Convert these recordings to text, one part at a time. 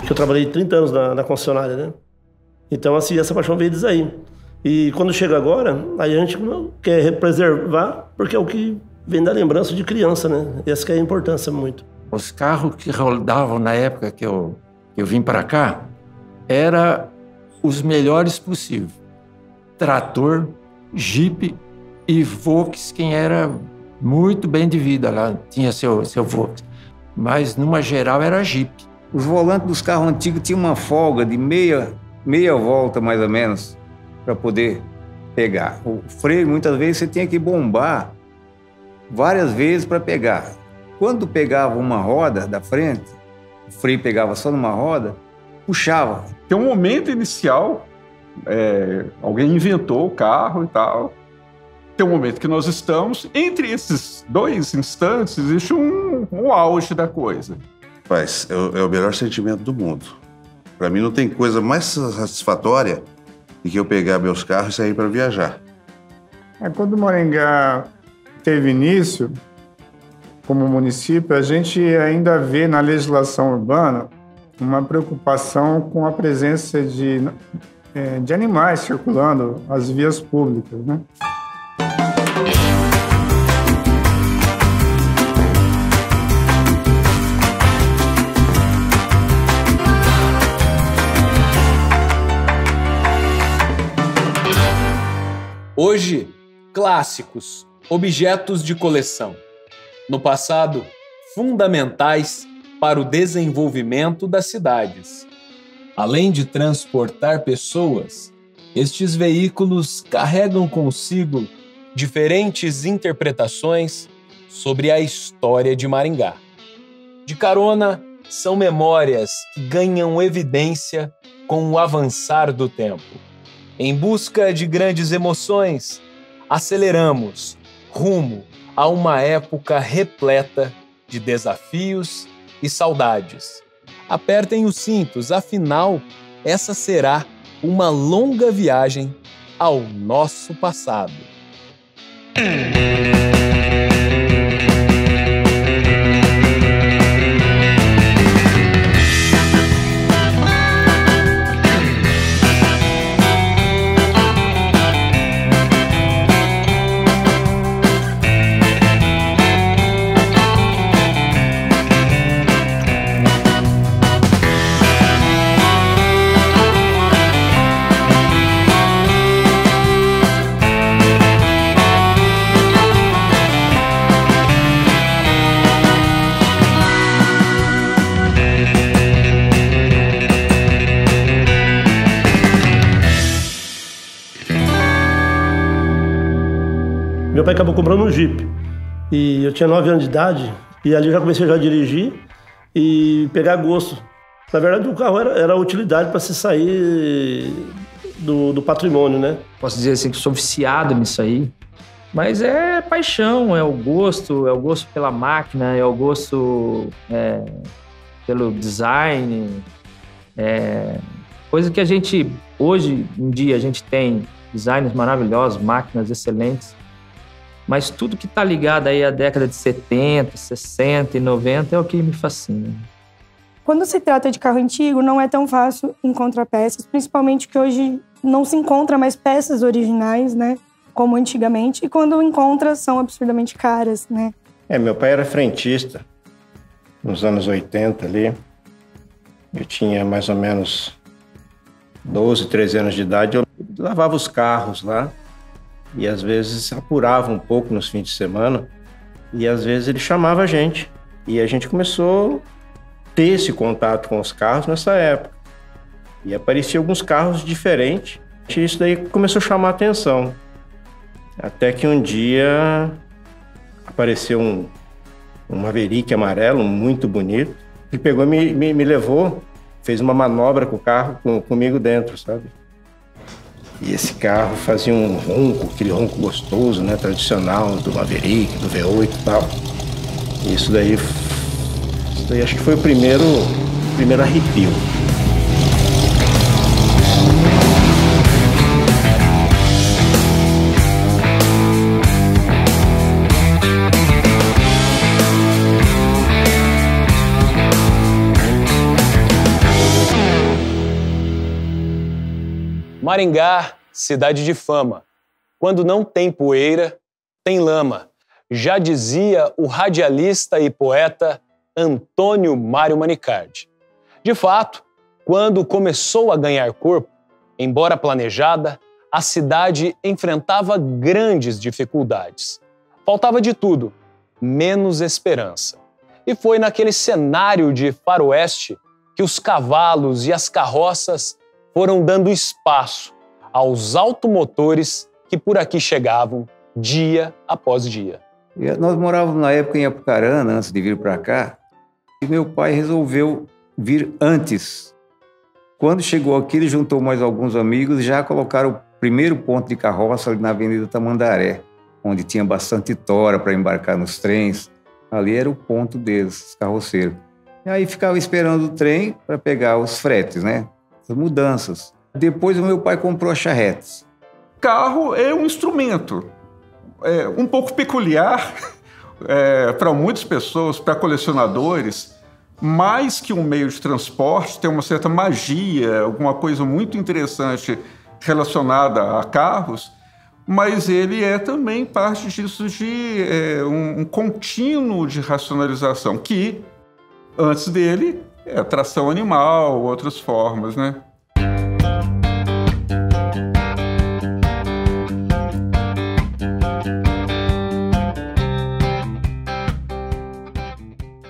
Eu trabalhei 30 anos na concessionária, né? Então, assim, essa paixão veio disso aí. E quando chega agora, aí a gente quer preservar, porque é o que vem da lembrança de criança, né? Essa que é a importância muito. Os carros que rodavam na época que eu vim para cá, eram os melhores possíveis. Trator, Jeep e Volkswagen era muito bem de vida lá, tinha seu Volkswagen. Mas, numa geral, era Jeep. Os volantes dos carros antigos tinham uma folga de meia volta, mais ou menos, para poder pegar. O freio, muitas vezes, você tinha que bombar várias vezes para pegar. Quando pegava uma roda da frente, o freio pegava só numa roda, puxava. Tem um momento inicial, alguém inventou o carro e tal. Tem um momento que nós estamos, entre esses dois instantes, existe um auge da coisa. Mas é o melhor sentimento do mundo. Para mim não tem coisa mais satisfatória do que eu pegar meus carros e sair para viajar. Quando Maringá teve início, como município, a gente ainda vê na legislação urbana uma preocupação com a presença de animais circulando as vias públicas, né? Hoje, clássicos, objetos de coleção. No passado, fundamentais para o desenvolvimento das cidades. Além de transportar pessoas, estes veículos carregam consigo diferentes interpretações sobre a história de Maringá. De carona, são memórias que ganham evidência com o avançar do tempo. Em busca de grandes emoções, aceleramos rumo a uma época repleta de desafios e saudades. Apertem os cintos, afinal, essa será uma longa viagem ao nosso passado. Meu pai acabou comprando um Jeep. E eu tinha 9 anos de idade, e ali eu já comecei a dirigir e pegar gosto. Na verdade, o carro era a utilidade para se sair do patrimônio, né? Posso dizer assim que sou viciado nisso aí, mas é paixão, é o gosto pela máquina, é o gosto pelo design, coisa que a gente, hoje em dia, a gente tem designs maravilhosos, máquinas excelentes, Mas tudo que está ligado aí à década de 70, 60 e 90 é o que me fascina. Quando se trata de carro antigo, não é tão fácil encontrar peças, principalmente que hoje não se encontra mais peças originais, né? Como antigamente. E quando encontra, são absurdamente caras, né? Meu pai era frentista nos anos 80 ali. Eu tinha mais ou menos 12, 13 anos de idade. Eu lavava os carros lá e às vezes apurava um pouco nos fins de semana e às vezes ele chamava a gente. E a gente começou a ter esse contato com os carros nessa época. E apareciam alguns carros diferentes e isso daí começou a chamar a atenção. Até que um dia apareceu um Maverick amarelo, muito bonito. Ele pegou e me levou, fez uma manobra com o carro, comigo dentro, sabe? E esse carro fazia um ronco, aquele ronco gostoso, né? Tradicional do Maverick, do V8 e tal. E isso daí acho que foi o primeiro arrepio. Maringá, cidade de fama. Quando não tem poeira, tem lama. Já dizia o radialista e poeta Antônio Mário Manicardi. De fato, quando começou a ganhar corpo, embora planejada, a cidade enfrentava grandes dificuldades. Faltava de tudo, menos esperança. E foi naquele cenário de faroeste que os cavalos e as carroças foram dando espaço aos automotores que por aqui chegavam dia após dia. Nós morávamos na época em Apucarana, antes de vir para cá, e meu pai resolveu vir antes. Quando chegou aqui, ele juntou mais alguns amigos e já colocaram o primeiro ponto de carroça ali na Avenida Tamandaré, onde tinha bastante tora para embarcar nos trens. Ali era o ponto deles, os carroceiros. E aí ficava esperando o trem para pegar os fretes, né? As mudanças. Depois o meu pai comprou as charretes. Carro é um instrumento um pouco peculiar para muitas pessoas, para colecionadores, mais que um meio de transporte, tem uma certa magia, alguma coisa muito interessante relacionada a carros, mas ele é também parte disso de um contínuo de racionalização, que antes dele é tração animal, outras formas, né?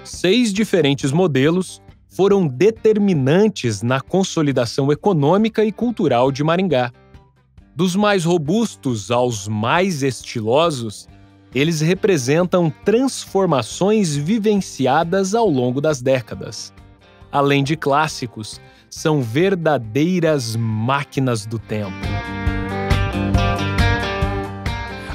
Seis diferentes modelos foram determinantes na consolidação econômica e cultural de Maringá. Dos mais robustos aos mais estilosos, eles representam transformações vivenciadas ao longo das décadas. Além de clássicos, são verdadeiras máquinas do tempo.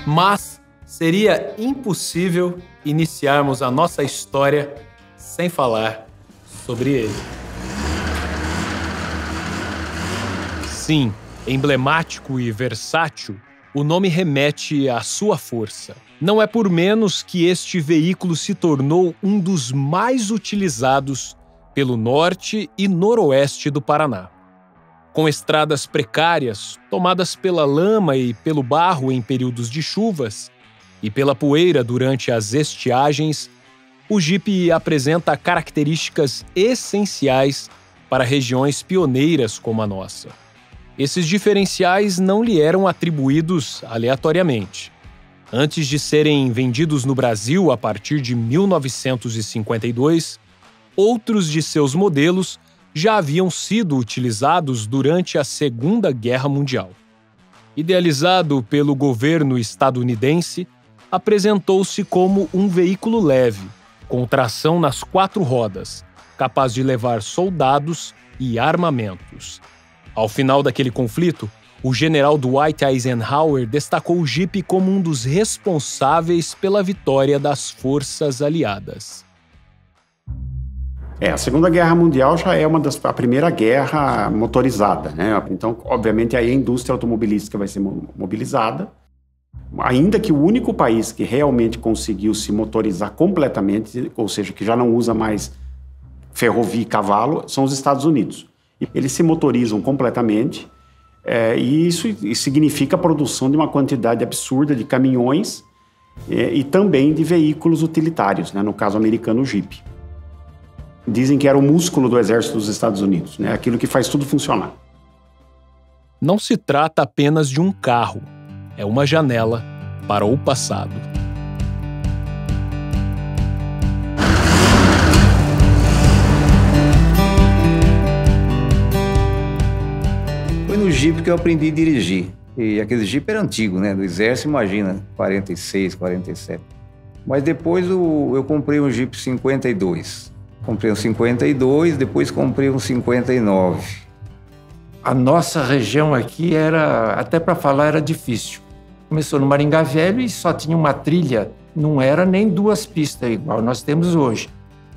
Mas seria impossível iniciarmos a nossa história sem falar sobre ele. Sim, emblemático e versátil, o nome remete à sua força. Não é por menos que este veículo se tornou um dos mais utilizados pelo norte e noroeste do Paraná. Com estradas precárias, tomadas pela lama e pelo barro em períodos de chuvas, e pela poeira durante as estiagens, o Jeep apresenta características essenciais para regiões pioneiras como a nossa. Esses diferenciais não lhe eram atribuídos aleatoriamente. Antes de serem vendidos no Brasil a partir de 1952, outros de seus modelos já haviam sido utilizados durante a Segunda Guerra Mundial. Idealizado pelo governo estadunidense, apresentou-se como um veículo leve, com tração nas 4 rodas, capaz de levar soldados e armamentos. Ao final daquele conflito, o general Dwight Eisenhower destacou o Jeep como um dos responsáveis pela vitória das forças aliadas. A Segunda Guerra Mundial já é a primeira guerra motorizada, né? Então, obviamente, aí a indústria automobilística vai ser mobilizada Ainda que o único país que realmente conseguiu se motorizar completamente, ou seja, que já não usa mais ferrovia e cavalo, são os Estados Unidos. Eles se motorizam completamente, e isso significa a produção de uma quantidade absurda de caminhões e também de veículos utilitários, né? No caso americano, o Jeep. Dizem que era o músculo do exército dos Estados Unidos, né? Aquilo que faz tudo funcionar. Não se trata apenas de um carro, é uma janela para o passado. Foi no Jeep que eu aprendi a dirigir. E aquele Jeep era antigo, né? Do exército, imagina, 46, 47. Mas depois eu comprei um Jeep 52. Comprei um 52, depois comprei um 59. A nossa região aqui era, até para falar, era difícil. Começou no Maringá Velho e só tinha uma trilha, não era nem 2 pistas igual nós temos hoje.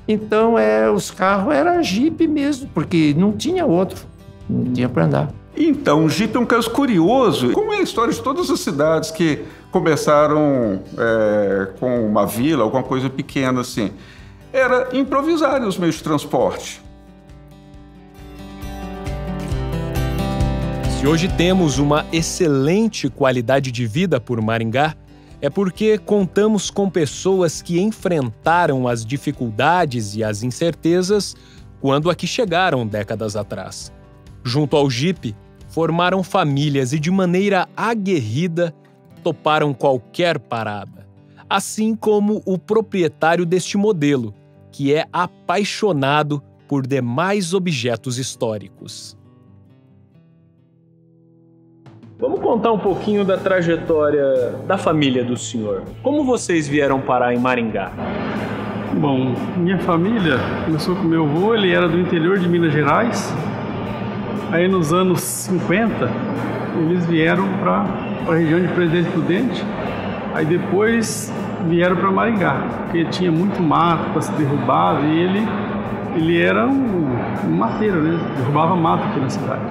Então, os carros eram Jeep mesmo, porque não tinha outro, não tinha para andar. Então, o Jeep é um caso curioso. Como é a história de todas as cidades que começaram com uma vila, alguma coisa pequena assim, era improvisar os meios de transporte. Se hoje temos uma excelente qualidade de vida por Maringá, é porque contamos com pessoas que enfrentaram as dificuldades e as incertezas quando aqui chegaram décadas atrás. Junto ao Jeep, formaram famílias e, de maneira aguerrida, toparam qualquer parada. Assim como o proprietário deste modelo, que é apaixonado por demais objetos históricos. Vamos contar um pouquinho da trajetória da família do senhor. Como vocês vieram parar em Maringá? Bom, minha família começou com meu avô, ele era do interior de Minas Gerais. Aí nos anos 50, eles vieram para a região de Presidente Prudente. Aí depois vieram para Maringá, porque tinha muito mato para ser derrubado e ele era um mateiro, né? Derrubava mato aqui na cidade.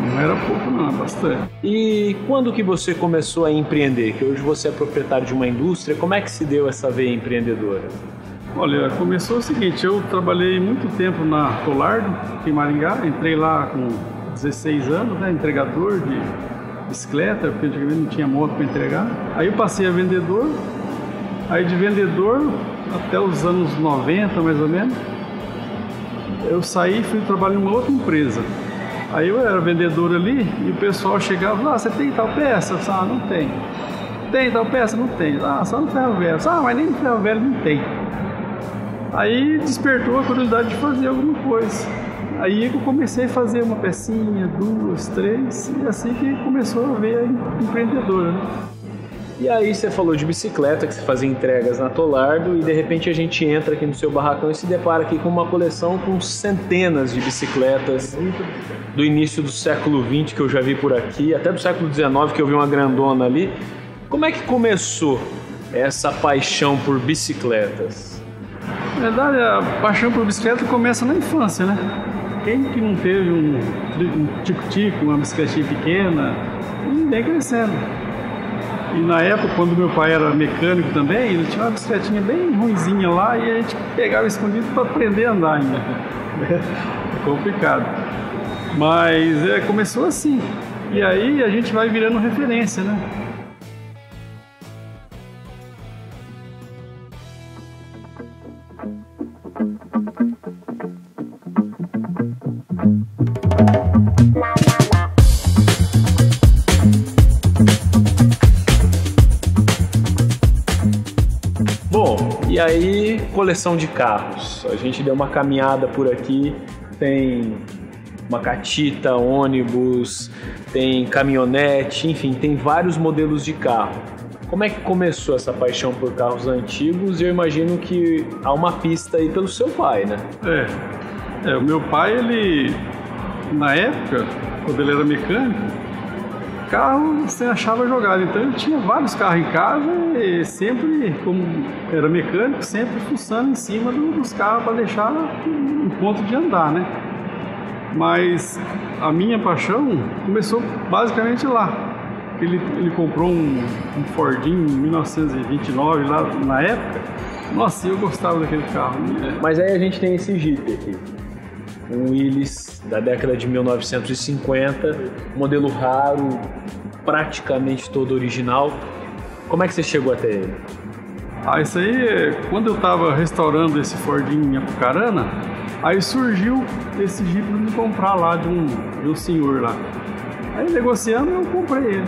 Não era pouco não, bastante. E quando que você começou a empreender? Que hoje você é proprietário de uma indústria, como é que se deu essa veia empreendedora? Olha, começou o seguinte, eu trabalhei muito tempo na Tolardo, aqui em Maringá, entrei lá com 16 anos, né, entregador de bicicleta, porque antigamente não tinha moto para entregar. Aí eu passei a vendedor, aí de vendedor até os anos 90 mais ou menos, eu saí e fui trabalhar em uma outra empresa. Aí eu era vendedor ali e o pessoal chegava lá, você tem tal peça? Eu falei, não tem. Tem tal peça? Não tem. Só no ferro velho. Mas nem no ferro velho não tem. Aí despertou a curiosidade de fazer alguma coisa. Aí eu comecei a fazer uma pecinha, 2, 3, e assim que começou a ver a empreendedora, né? E aí você falou de bicicleta, que você fazia entregas na Tolardo, e de repente a gente entra aqui no seu barracão e se depara aqui com uma coleção com centenas de bicicletas do início do século XX que eu já vi por aqui, até do século XIX que eu vi uma grandona ali. Como é que começou essa paixão por bicicletas? Na verdade, a paixão por bicicleta começa na infância, né? Quem que não teve um tico-tico, uma bicicletinha pequena, e vem crescendo. E na época, quando meu pai era mecânico também, ele tinha uma bicicletinha bem ruinzinha lá e a gente pegava escondido para aprender a andar ainda. É complicado. Mas começou assim. E aí a gente vai virando referência, né? E aí, coleção de carros. A gente deu uma caminhada por aqui, tem uma catita, ônibus, tem caminhonete, enfim, tem vários modelos de carro. Como é que começou essa paixão por carros antigos? Eu imagino que há uma pista aí pelo seu pai, né? O meu pai, ele, na época, quando ele era mecânico, carro você achava jogado, então ele tinha vários carros em casa e sempre, como era mecânico, sempre fuçando em cima dos carros para deixar em ponto de andar, né? Mas a minha paixão começou basicamente lá. Ele comprou um Fordinho em 1929, lá na época. Nossa, eu gostava daquele carro. Mas aí a gente tem esse Jeep aqui. Um Willys da década de 1950, modelo raro, praticamente todo original. Como é que você chegou até ele? Isso aí, quando eu estava restaurando esse Fordinho em Apucarana, aí surgiu esse Jeep para me comprar lá de um senhor lá. Aí negociando eu comprei ele,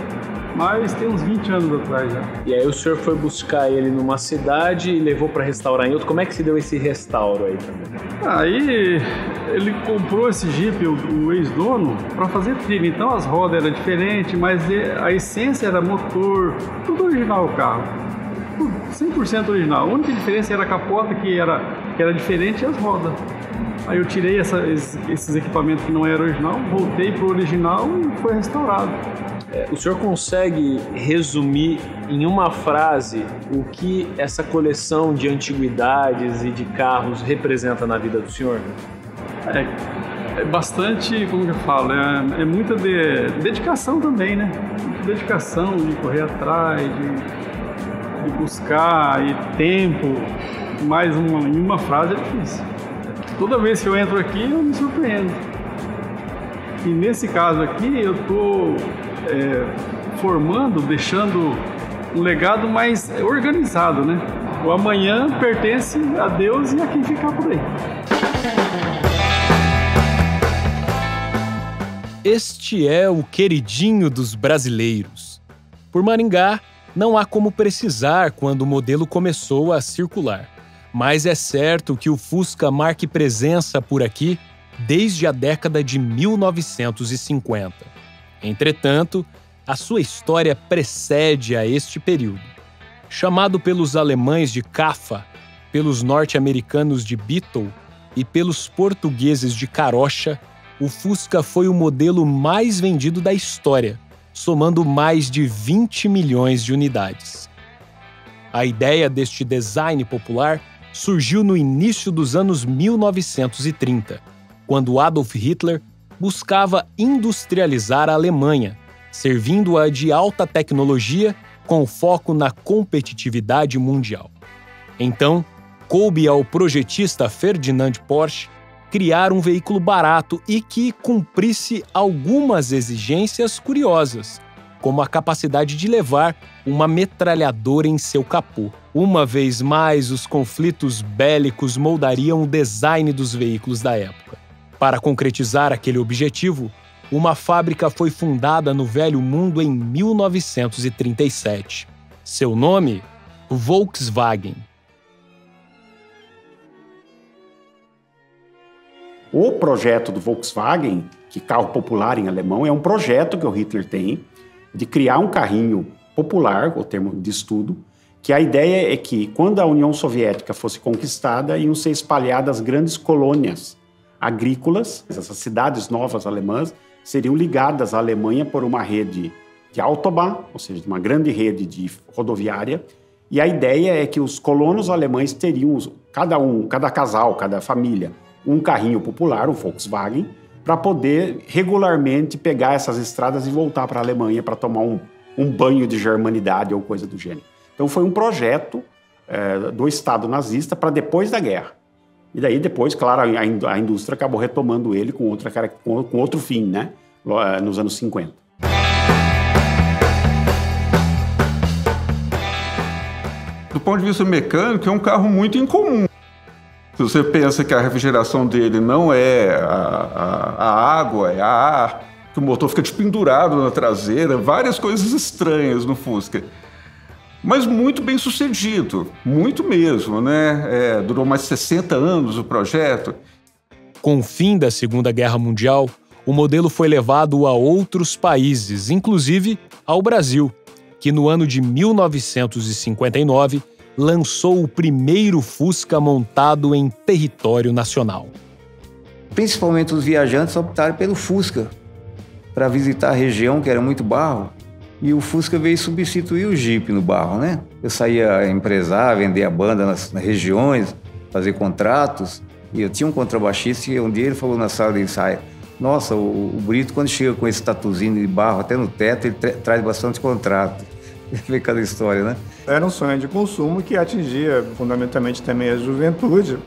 mas tem uns 20 anos atrás já. E aí o senhor foi buscar ele numa cidade e levou para restaurar em outra. Como é que se deu esse restauro aí também? Aí ele comprou esse Jeep, o ex-dono, para fazer trilha. Então as rodas eram diferentes, mas a essência era motor, tudo original o carro. 100% original. A única diferença era a capota que era diferente e as rodas. Aí eu tirei esses equipamentos que não eram original, voltei pro original e foi restaurado. O senhor consegue resumir em uma frase o que essa coleção de antiguidades e de carros representa na vida do senhor? É bastante, como que eu falo, é muita dedicação também, né? Muita dedicação de correr atrás, de buscar, e tempo. Mais em uma frase é difícil. Toda vez que eu entro aqui, eu me surpreendo. E nesse caso aqui, eu estou formando, deixando um legado mais organizado, né? O amanhã pertence a Deus e a quem ficar por aí. Este é o queridinho dos brasileiros. Por Maringá, não há como precisar quando o modelo começou a circular. Mas é certo que o Fusca marque presença por aqui desde a década de 1950. Entretanto, a sua história precede a este período. Chamado pelos alemães de Cafa, pelos norte-americanos de Beetle e pelos portugueses de Carocha, o Fusca foi o modelo mais vendido da história, somando mais de 20 milhões de unidades. A ideia deste design popular surgiu no início dos anos 1930, quando Adolf Hitler buscava industrializar a Alemanha, servindo-a de alta tecnologia com foco na competitividade mundial. Então, coube ao projetista Ferdinand Porsche criar um veículo barato e que cumprisse algumas exigências curiosas, como a capacidade de levar uma metralhadora em seu capô. Uma vez mais, os conflitos bélicos moldariam o design dos veículos da época. Para concretizar aquele objetivo, uma fábrica foi fundada no Velho Mundo em 1937. Seu nome? Volkswagen. O projeto do Volkswagen, que carro popular em alemão, é um projeto que o Hitler tem de criar um carrinho popular, o termo de estudo, que a ideia é que, quando a União Soviética fosse conquistada, iam ser espalhadas grandes colônias agrícolas. Essas cidades novas alemãs seriam ligadas à Alemanha por uma rede de Autobahn, ou seja, uma grande rede de rodoviária. E a ideia é que os colonos alemães teriam, cada casal, cada família, um carrinho popular, um Volkswagen, para poder regularmente pegar essas estradas e voltar para a Alemanha para tomar um banho de germanidade ou coisa do gênero. Então foi um projeto do Estado nazista para depois da guerra. E daí depois, claro, a indústria acabou retomando ele com outro fim, né? Nos anos 50. Do ponto de vista mecânico, é um carro muito incomum. Se você pensa que a refrigeração dele não é a água, é a ar, que o motor fica pendurado na traseira, várias coisas estranhas no Fusca. Mas muito bem sucedido, muito mesmo, né? Durou mais de 60 anos o projeto. Com o fim da Segunda Guerra Mundial, o modelo foi levado a outros países, inclusive ao Brasil, que no ano de 1959 lançou o primeiro Fusca montado em território nacional. Principalmente os viajantes optaram pelo Fusca para visitar a região, que era muito barro, e o Fusca veio substituir o Jeep no barro, né? Eu saía a empresar, vender a banda nas regiões, fazer contratos, e eu tinha um contrabaixista e um dia ele falou na sala de ensaio: Nossa, o Brito, quando chega com esse tatuzinho de barro até no teto, ele traz bastante contrato. Vê cada história, né? Era um sonho de consumo que atingia fundamentalmente também a juventude,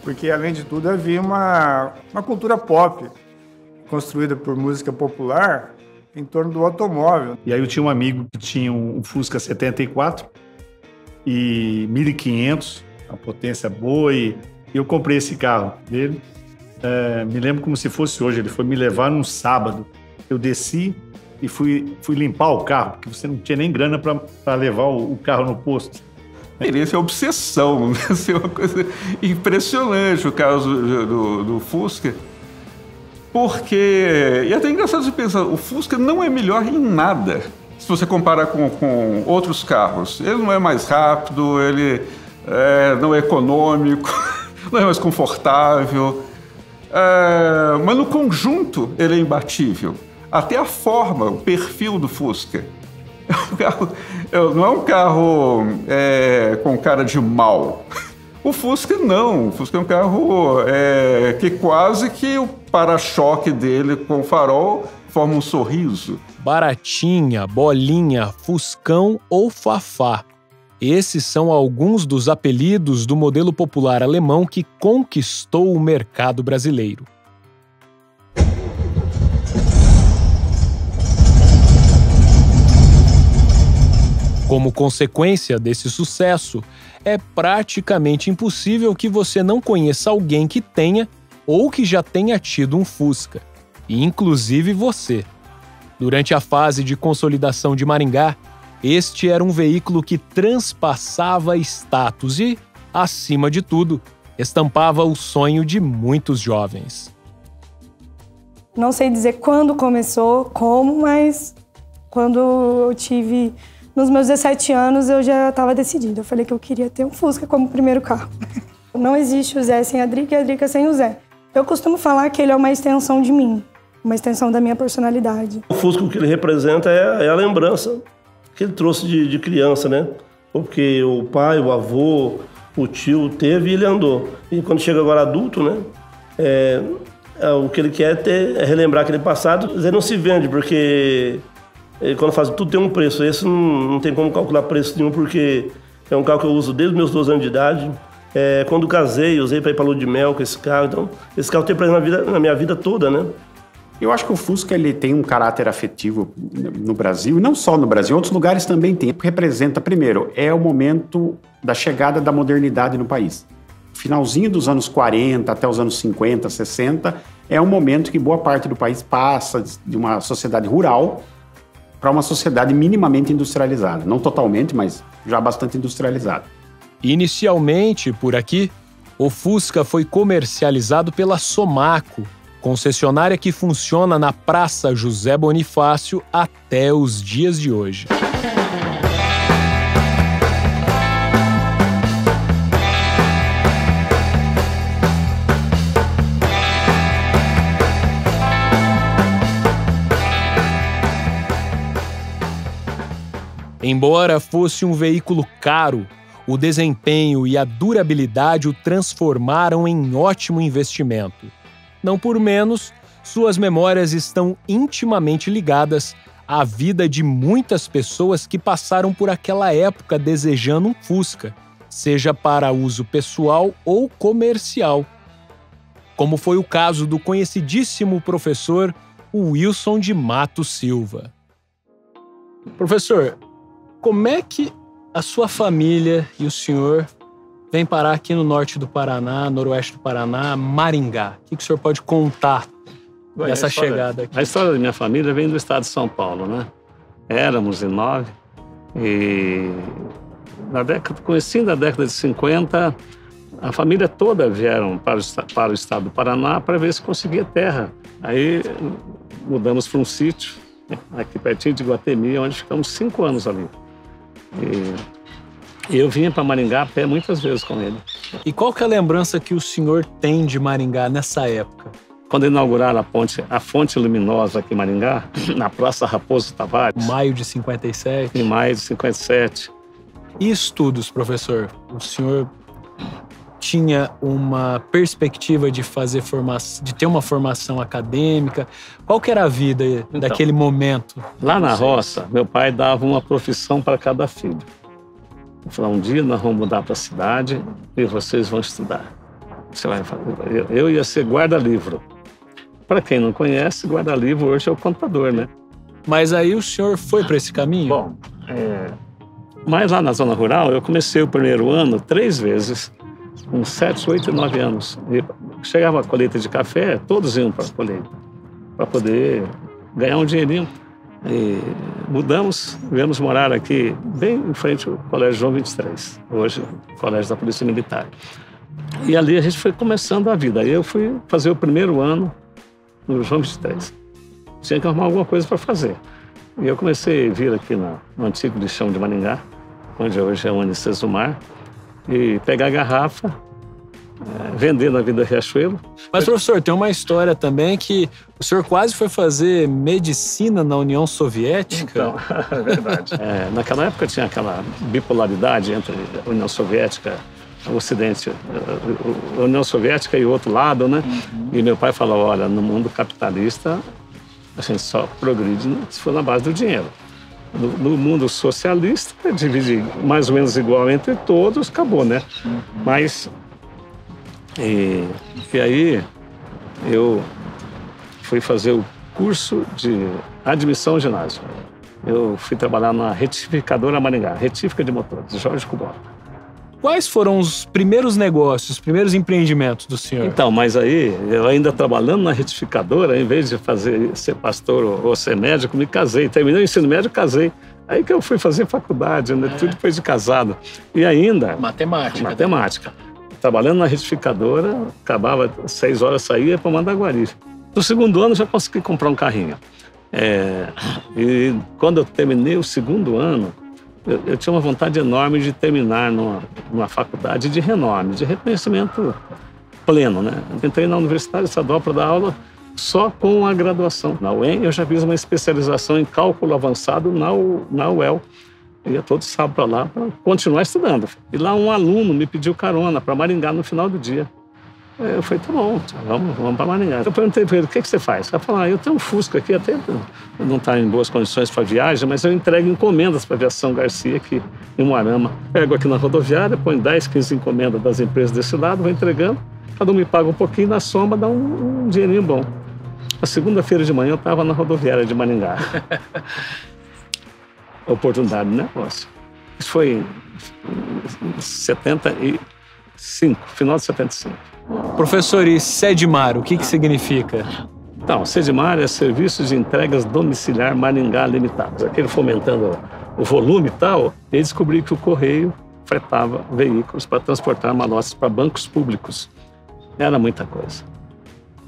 porque, além de tudo, havia uma cultura pop construída por música popular em torno do automóvel. E aí eu tinha um amigo que tinha um Fusca 74 e 1500, a potência boa, e eu comprei esse carro dele. Me lembro como se fosse hoje, ele foi me levar num sábado. Eu desci e fui limpar o carro, porque você não tinha nem grana para levar o carro no posto. Isso é obsessão, né? Isso é uma coisa impressionante, o caso do Fusca. Porque, e é até engraçado de pensar, o Fusca não é melhor em nada, se você comparar com outros carros. Ele não é mais rápido, ele não é econômico, não é mais confortável. Mas no conjunto ele é imbatível. Até a forma, o perfil do Fusca. Não é um carro com cara de mal. O Fusca não. O Fusca é um carro que quase que o para-choque dele com o farol forma um sorriso. Baratinha, bolinha, Fuscão ou Fafá. Esses são alguns dos apelidos do modelo popular alemão que conquistou o mercado brasileiro. Como consequência desse sucesso, é praticamente impossível que você não conheça alguém que tenha ou que já tenha tido um Fusca, e inclusive você. Durante a fase de consolidação de Maringá, este era um veículo que transpassava status e, acima de tudo, estampava o sonho de muitos jovens. Não sei dizer quando começou, como, mas quando eu tive... Nos meus 17 anos, eu já estava decidida. Eu falei que eu queria ter um Fusca como primeiro carro. Não existe o Zé sem a Drica e a Drica sem o Zé. Eu costumo falar que ele é uma extensão de mim, uma extensão da minha personalidade. O Fusca, o que ele representa é a lembrança que ele trouxe de criança, né? Porque o pai, o avô, o tio teve e ele andou. E quando chega agora adulto, né? O que ele quer é relembrar aquele passado. Ele não se vende, porque... Quando faz tudo tem um preço. Esse não tem como calcular preço nenhum, porque é um carro que eu uso desde os meus 12 anos de idade. Quando casei, usei para ir para lua de mel com esse carro. Então, esse carro tem preço na minha vida toda, né? Eu acho que o Fusca ele tem um caráter afetivo no Brasil, e não só no Brasil, em outros lugares também tem. Representa, primeiro, o momento da chegada da modernidade no país. Finalzinho dos anos 40 até os anos 50, 60, é um momento que boa parte do país passa de uma sociedade rural para uma sociedade minimamente industrializada. Não totalmente, mas já bastante industrializada. Inicialmente, por aqui, o Fusca foi comercializado pela Somaco, concessionária que funciona na Praça José Bonifácio até os dias de hoje. Embora fosse um veículo caro, o desempenho e a durabilidade o transformaram em ótimo investimento. Não por menos, suas memórias estão intimamente ligadas à vida de muitas pessoas que passaram por aquela época desejando um Fusca, seja para uso pessoal ou comercial. Como foi o caso do conhecidíssimo professor Wilson de Matos Silva. Professor, como é que a sua família e o senhor vêm parar aqui no norte do Paraná, noroeste do Paraná, Maringá? O que o senhor pode contar dessa chegada aqui? A história da minha família vem do estado de São Paulo, né? Éramos em 9 e comecinho da década de 50, a família toda vieram para o estado do Paraná para ver se conseguia terra. Aí mudamos para um sítio, aqui pertinho de Guatemi, onde ficamos 5 anos ali. E eu vinha para Maringá a pé muitas vezes com ele. E qual que é a lembrança que o senhor tem de Maringá nessa época? Quando inauguraram a Fonte Luminosa aqui em Maringá, na Praça Raposo Tavares. Maio de 57. Em maio de 57. E estudos, professor? O senhor tinha uma perspectiva de ter uma formação acadêmica? Qual que era a vida daquele momento? Lá na roça, meu pai dava uma profissão para cada filho. Ele falou, um dia nós vamos mudar para a cidade e vocês vão estudar. Você vai fazer. Eu ia ser guarda-livro. Para quem não conhece, guarda-livro hoje é o contador, né? Mas aí o senhor foi para esse caminho? Bom, mas lá na zona rural, eu comecei o primeiro ano 3 vezes, com 7, 8 e 9 anos. E chegava a colheita de café, todos iam para a colheita, para poder ganhar um dinheirinho. E mudamos, viemos morar aqui, bem em frente ao Colégio João 23, hoje o Colégio da Polícia Militar. E ali a gente foi começando a vida. Aí eu fui fazer o primeiro ano no João 23. Tinha que arrumar alguma coisa para fazer. E eu comecei a vir aqui no antigo lixão de Maringá, onde hoje é o Unicesumar, e pegar garrafa, vender na Vida Riachuelo. Mas, professor, tem uma história também que o senhor quase foi fazer medicina na União Soviética. Então, é verdade. Naquela época tinha aquela bipolaridade entre a União Soviética, o Ocidente, a União Soviética e o outro lado, né? E meu pai falou, olha, no mundo capitalista, a gente só progride se for na base do dinheiro. No mundo socialista, divide mais ou menos igual entre todos, acabou, né? Mas... E aí eu fui fazer o curso de admissão ao ginásio. Eu fui trabalhar na retificadora Maringá, retífica de motores, Jorge Kubota. Quais foram os primeiros negócios, os primeiros empreendimentos do senhor? Então, mas aí, eu ainda trabalhando na retificadora, em vez de ser pastor ou ser médico, me casei. Terminei o ensino médio, casei. Aí que eu fui fazer faculdade, né? Tudo depois de casado. E ainda... Matemática. Trabalhando na retificadora, acabava 6 horas, saía para Mandaguari. No segundo ano, já consegui comprar um carrinho. E quando eu terminei o segundo ano, eu tinha uma vontade enorme de terminar numa faculdade de renome, de reconhecimento pleno, né? Entrei na Universidade Estadual para dar aula só com a graduação. Na UEM, eu já fiz uma especialização em cálculo avançado na UEL. Eu ia todo sábado para lá para continuar estudando. E lá um aluno me pediu carona para Maringá no final do dia. Eu falei, tá bom, vamos para Maringá. Eu perguntei para ele, o que você faz? Ele falou, eu tenho um Fusca aqui, até não está em boas condições para viagem, mas eu entrego encomendas para a Aviação Garcia aqui em Moarama. Pego aqui na rodoviária, põe 10, 15 encomendas das empresas desse lado, vou entregando, cada um me paga um pouquinho, na soma dá um dinheirinho bom. Na segunda-feira de manhã eu estava na rodoviária de Maringá. Oportunidade de negócio. Isso foi em 75, final de 75. Professor, e SEDMAR, o que significa? Então, SEDMAR é Serviço de Entregas Domiciliar Maringá Limitado. Aquele fomentando o volume e tal, e descobri que o Correio fretava veículos para transportar malotes para bancos públicos. Era muita coisa.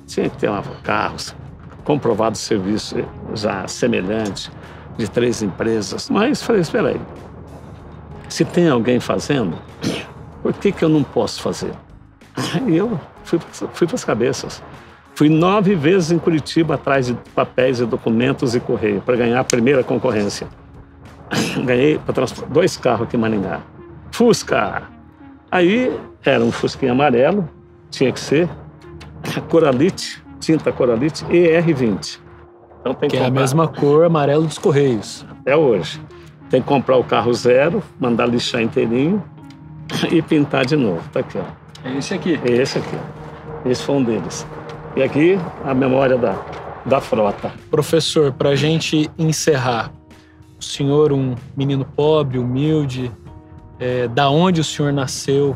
Tinha que ter carros, comprovado serviço já semelhante, de 3 empresas. Mas falei, espera aí, se tem alguém fazendo, por que eu não posso fazer? E eu fui para as cabeças. Fui 9 vezes em Curitiba atrás de papéis e documentos e correio para ganhar a primeira concorrência. Ganhei para transportar 2 carros aqui em Maringá. Fusca! Aí era um Fusquinha amarelo, tinha que ser Coralite, tinta Coralite ER20. Então, tem que é a mesma cor amarelo dos Correios. Até hoje. Tem que comprar o carro zero, mandar lixar inteirinho e pintar de novo. Tá aqui, ó. É esse aqui? É esse aqui. Esse foi um deles. E aqui a memória da frota. Professor, para a gente encerrar, o senhor, um menino pobre, humilde, da onde o senhor nasceu,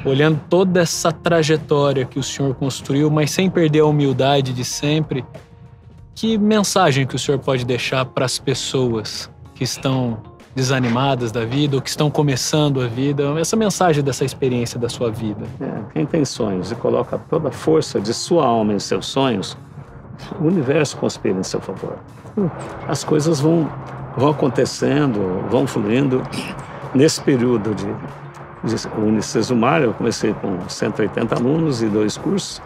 olhando toda essa trajetória que o senhor construiu, mas sem perder a humildade de sempre, que mensagem que o senhor pode deixar para as pessoas que estão desanimadas da vida ou que estão começando a vida? Essa mensagem dessa experiência da sua vida. Quem tem sonhos e coloca toda a força de sua alma em seus sonhos, o universo conspira em seu favor. As coisas vão acontecendo, vão fluindo. Nesse período de Unicesumar, eu comecei com 180 alunos e 2 cursos.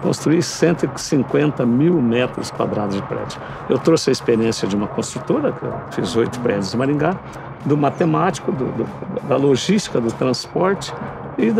Construí 150 mil metros quadrados de prédio. Eu trouxe a experiência de uma construtora, que eu fiz 8 prédios em Maringá, do matemático, da logística, do transporte, e e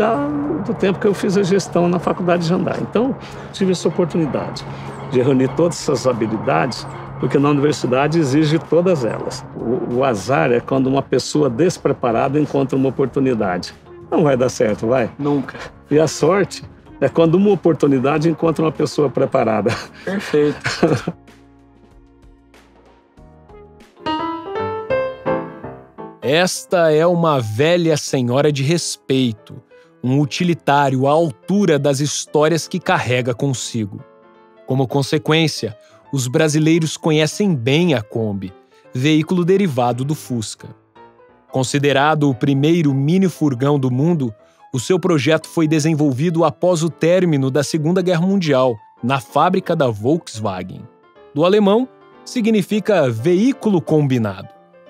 do tempo que eu fiz a gestão na Faculdade de Jandai. Então, tive essa oportunidade de reunir todas essas habilidades, porque na universidade exige todas elas. O azar é quando uma pessoa despreparada encontra uma oportunidade. Não vai dar certo, vai? Nunca. E a sorte é quando uma oportunidade encontra uma pessoa preparada. Perfeito. Esta é uma velha senhora de respeito, um utilitário à altura das histórias que carrega consigo. Como consequência, os brasileiros conhecem bem a Kombi, veículo derivado do Fusca. Considerado o primeiro mini-furgão do mundo, o seu projeto foi desenvolvido após o término da Segunda Guerra Mundial, na fábrica da Volkswagen. Do alemão, significa veículo combinado.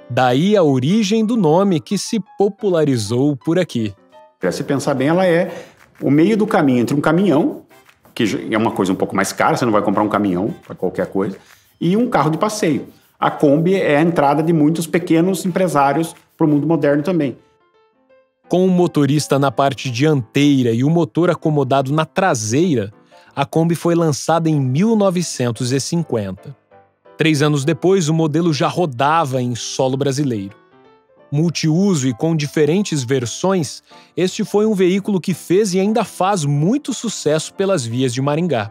Daí a origem do nome que se popularizou por aqui. Se pensar bem, ela é o meio do caminho entre um caminhão, que é uma coisa um pouco mais cara, você não vai comprar um caminhão para qualquer coisa, e um carro de passeio. A Kombi é a entrada de muitos pequenos empresários para o mundo moderno também. Com o motorista na parte dianteira e o motor acomodado na traseira, a Kombi foi lançada em 1950. 3 anos depois, o modelo já rodava em solo brasileiro. Multiuso e com diferentes versões, este foi um veículo que fez e ainda faz muito sucesso pelas vias de Maringá.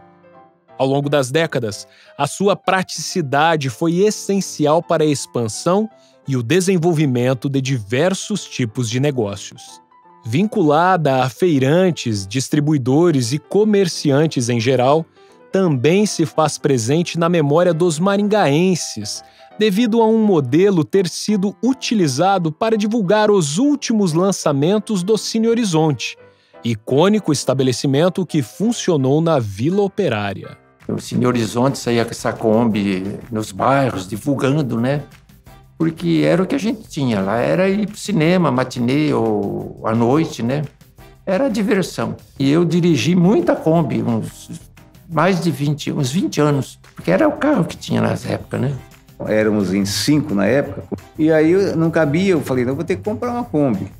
Ao longo das décadas, a sua praticidade foi essencial para a expansão e o desenvolvimento de diversos tipos de negócios. Vinculada a feirantes, distribuidores e comerciantes em geral, também se faz presente na memória dos maringaenses, devido a um modelo ter sido utilizado para divulgar os últimos lançamentos do Cine Horizonte, icônico estabelecimento que funcionou na Vila Operária. O Cine Horizonte saía com essa Kombi nos bairros, divulgando, né? Porque era o que a gente tinha lá, era ir pro cinema, matinê ou à noite, né? Era diversão. E eu dirigi muita Kombi, uns 20 anos, porque era o carro que tinha nessa época, né? Éramos em 5 na época, e aí não cabia, eu falei, não, vou ter que comprar uma Kombi.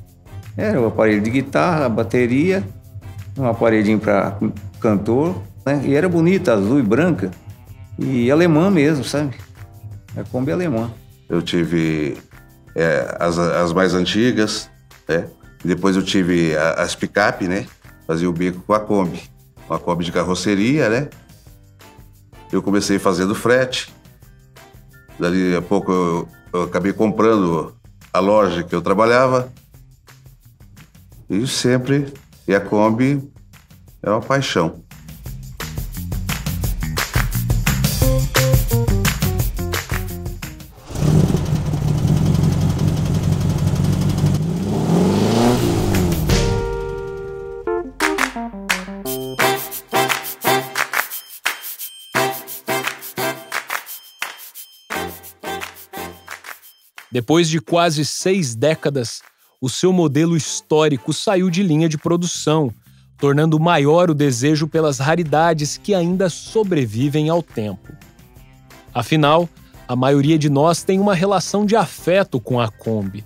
Era o aparelho de guitarra, a bateria, um aparelhinho para cantor, né? E era bonita, azul e branca, e alemã mesmo, sabe? A Kombi alemã. Eu tive as mais antigas, né? Depois eu tive as picape, né? Fazia o bico com a Kombi. Uma Kombi de carroceria, né? Eu comecei fazendo frete. Dali a pouco eu acabei comprando a loja que eu trabalhava. E a Kombi é uma paixão. Depois de quase 6 décadas, o seu modelo histórico saiu de linha de produção, tornando maior o desejo pelas raridades que ainda sobrevivem ao tempo. Afinal, a maioria de nós tem uma relação de afeto com a Kombi.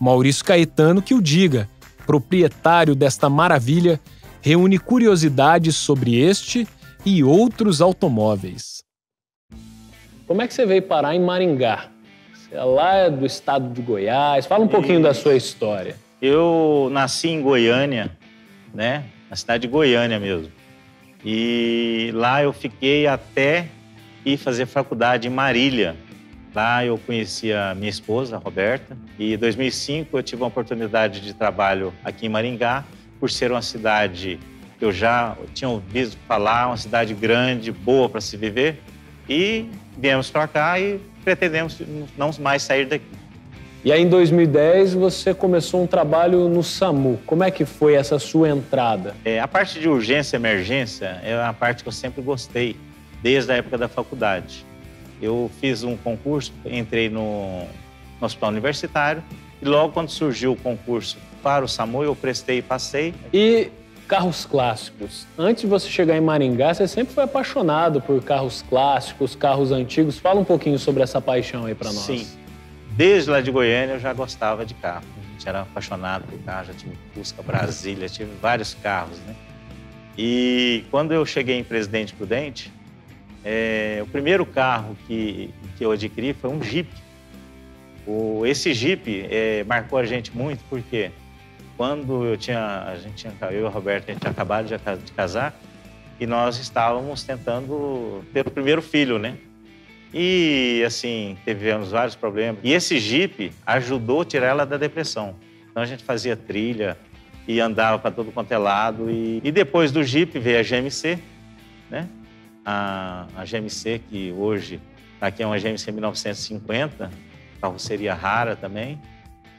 Maurício Caetano que o diga, proprietário desta maravilha, reúne curiosidades sobre este e outros automóveis. Como é que você veio parar em Maringá? Você é lá do estado de Goiás. Fala um pouquinho da sua história. Eu nasci em Goiânia, né? Na cidade de Goiânia mesmo. E lá eu fiquei até ir fazer faculdade em Marília. Lá eu conheci a minha esposa, a Roberta. E em 2005 eu tive uma oportunidade de trabalho aqui em Maringá, por ser uma cidade que eu já tinha ouvido falar, uma cidade grande, boa para se viver. E viemos para cá e pretendemos não mais sair daqui. E aí, em 2010, você começou um trabalho no SAMU. Como é que foi essa sua entrada? A parte de urgência e emergência é a parte que eu sempre gostei, desde a época da faculdade. Eu fiz um concurso, entrei no hospital universitário, e logo quando surgiu o concurso para o SAMU, eu prestei e passei. E carros clássicos. Antes de você chegar em Maringá, você sempre foi apaixonado por carros clássicos, carros antigos. Fala um pouquinho sobre essa paixão aí para nós. Sim. Desde lá de Goiânia eu já gostava de carro. gente era apaixonado por carro, já tive Fusca, Brasília, tive vários carros, né? E quando eu cheguei em Presidente Prudente, o primeiro carro que eu adquiri foi um Jeep. Esse Jeep marcou a gente muito porque quando eu e o Roberto, a gente tinha acabado de casar e nós estávamos tentando ter o primeiro filho, né? E, assim, tivemos vários problemas. E esse Jeep ajudou a tirar ela da depressão. Então, a gente fazia trilha e andava para todo quanto é lado. E depois do Jeep veio a GMC, né? A GMC, que hoje aqui é uma GMC 1950, carroceria rara também.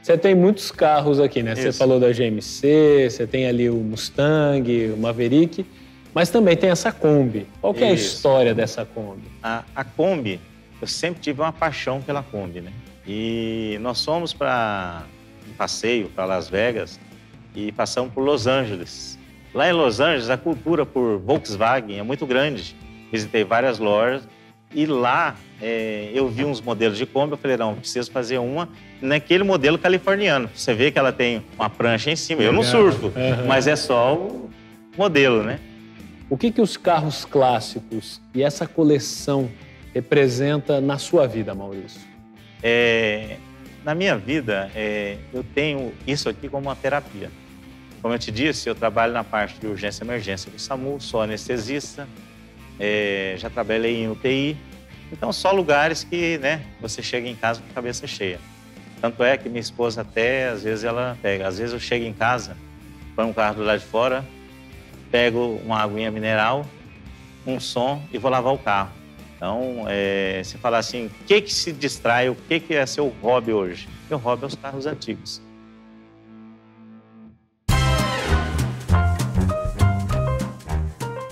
Você tem muitos carros aqui, né? Isso. Você falou da GMC, você tem ali o Mustang, o Maverick, mas também tem essa Kombi. Qual que é a história dessa Kombi? A Kombi, eu sempre tive uma paixão pela Kombi, né? E nós fomos para um passeio para Las Vegas e passamos por Los Angeles. Lá em Los Angeles, a cultura por Volkswagen é muito grande. Visitei várias lojas e lá eu vi uns modelos de Kombi. Eu falei, não, preciso fazer uma naquele modelo californiano. Você vê que ela tem uma prancha em cima. Eu não surfo, mas é só o modelo, né? O que os carros clássicos e essa coleção representa na sua vida, Maurício? Na minha vida, eu tenho isso aqui como uma terapia. Como eu te disse, eu trabalho na parte de urgência e emergência do SAMU, sou anestesista, já trabalhei em UTI. Então, só lugares que, né, você chega em casa com a cabeça cheia. Tanto é que minha esposa até, às vezes, ela pega. Às vezes eu chego em casa, põe um carro do lado de fora, pego uma aguinha mineral, um som e vou lavar o carro. Então, se falar assim, o que se distrai, o que é seu hobby hoje? Meu hobby é os carros antigos.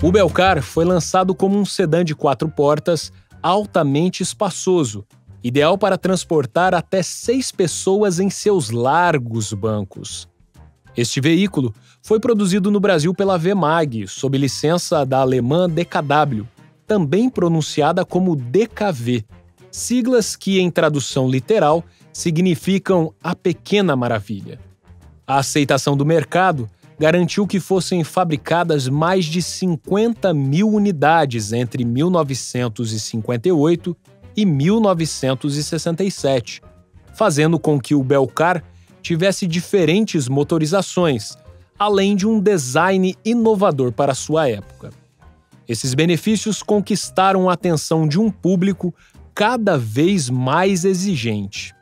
O Belcar foi lançado como um sedã de 4 portas altamente espaçoso, ideal para transportar até 6 pessoas em seus largos bancos. Este veículo foi produzido no Brasil pela VMAG, sob licença da alemã DKW, também pronunciada como DKV, siglas que, em tradução literal, significam a Pequena Maravilha. A aceitação do mercado garantiu que fossem fabricadas mais de 50 mil unidades entre 1958 e 1967, fazendo com que o Belcar tivesse diferentes motorizações, além de um design inovador para sua época. Esses benefícios conquistaram a atenção de um público cada vez mais exigente.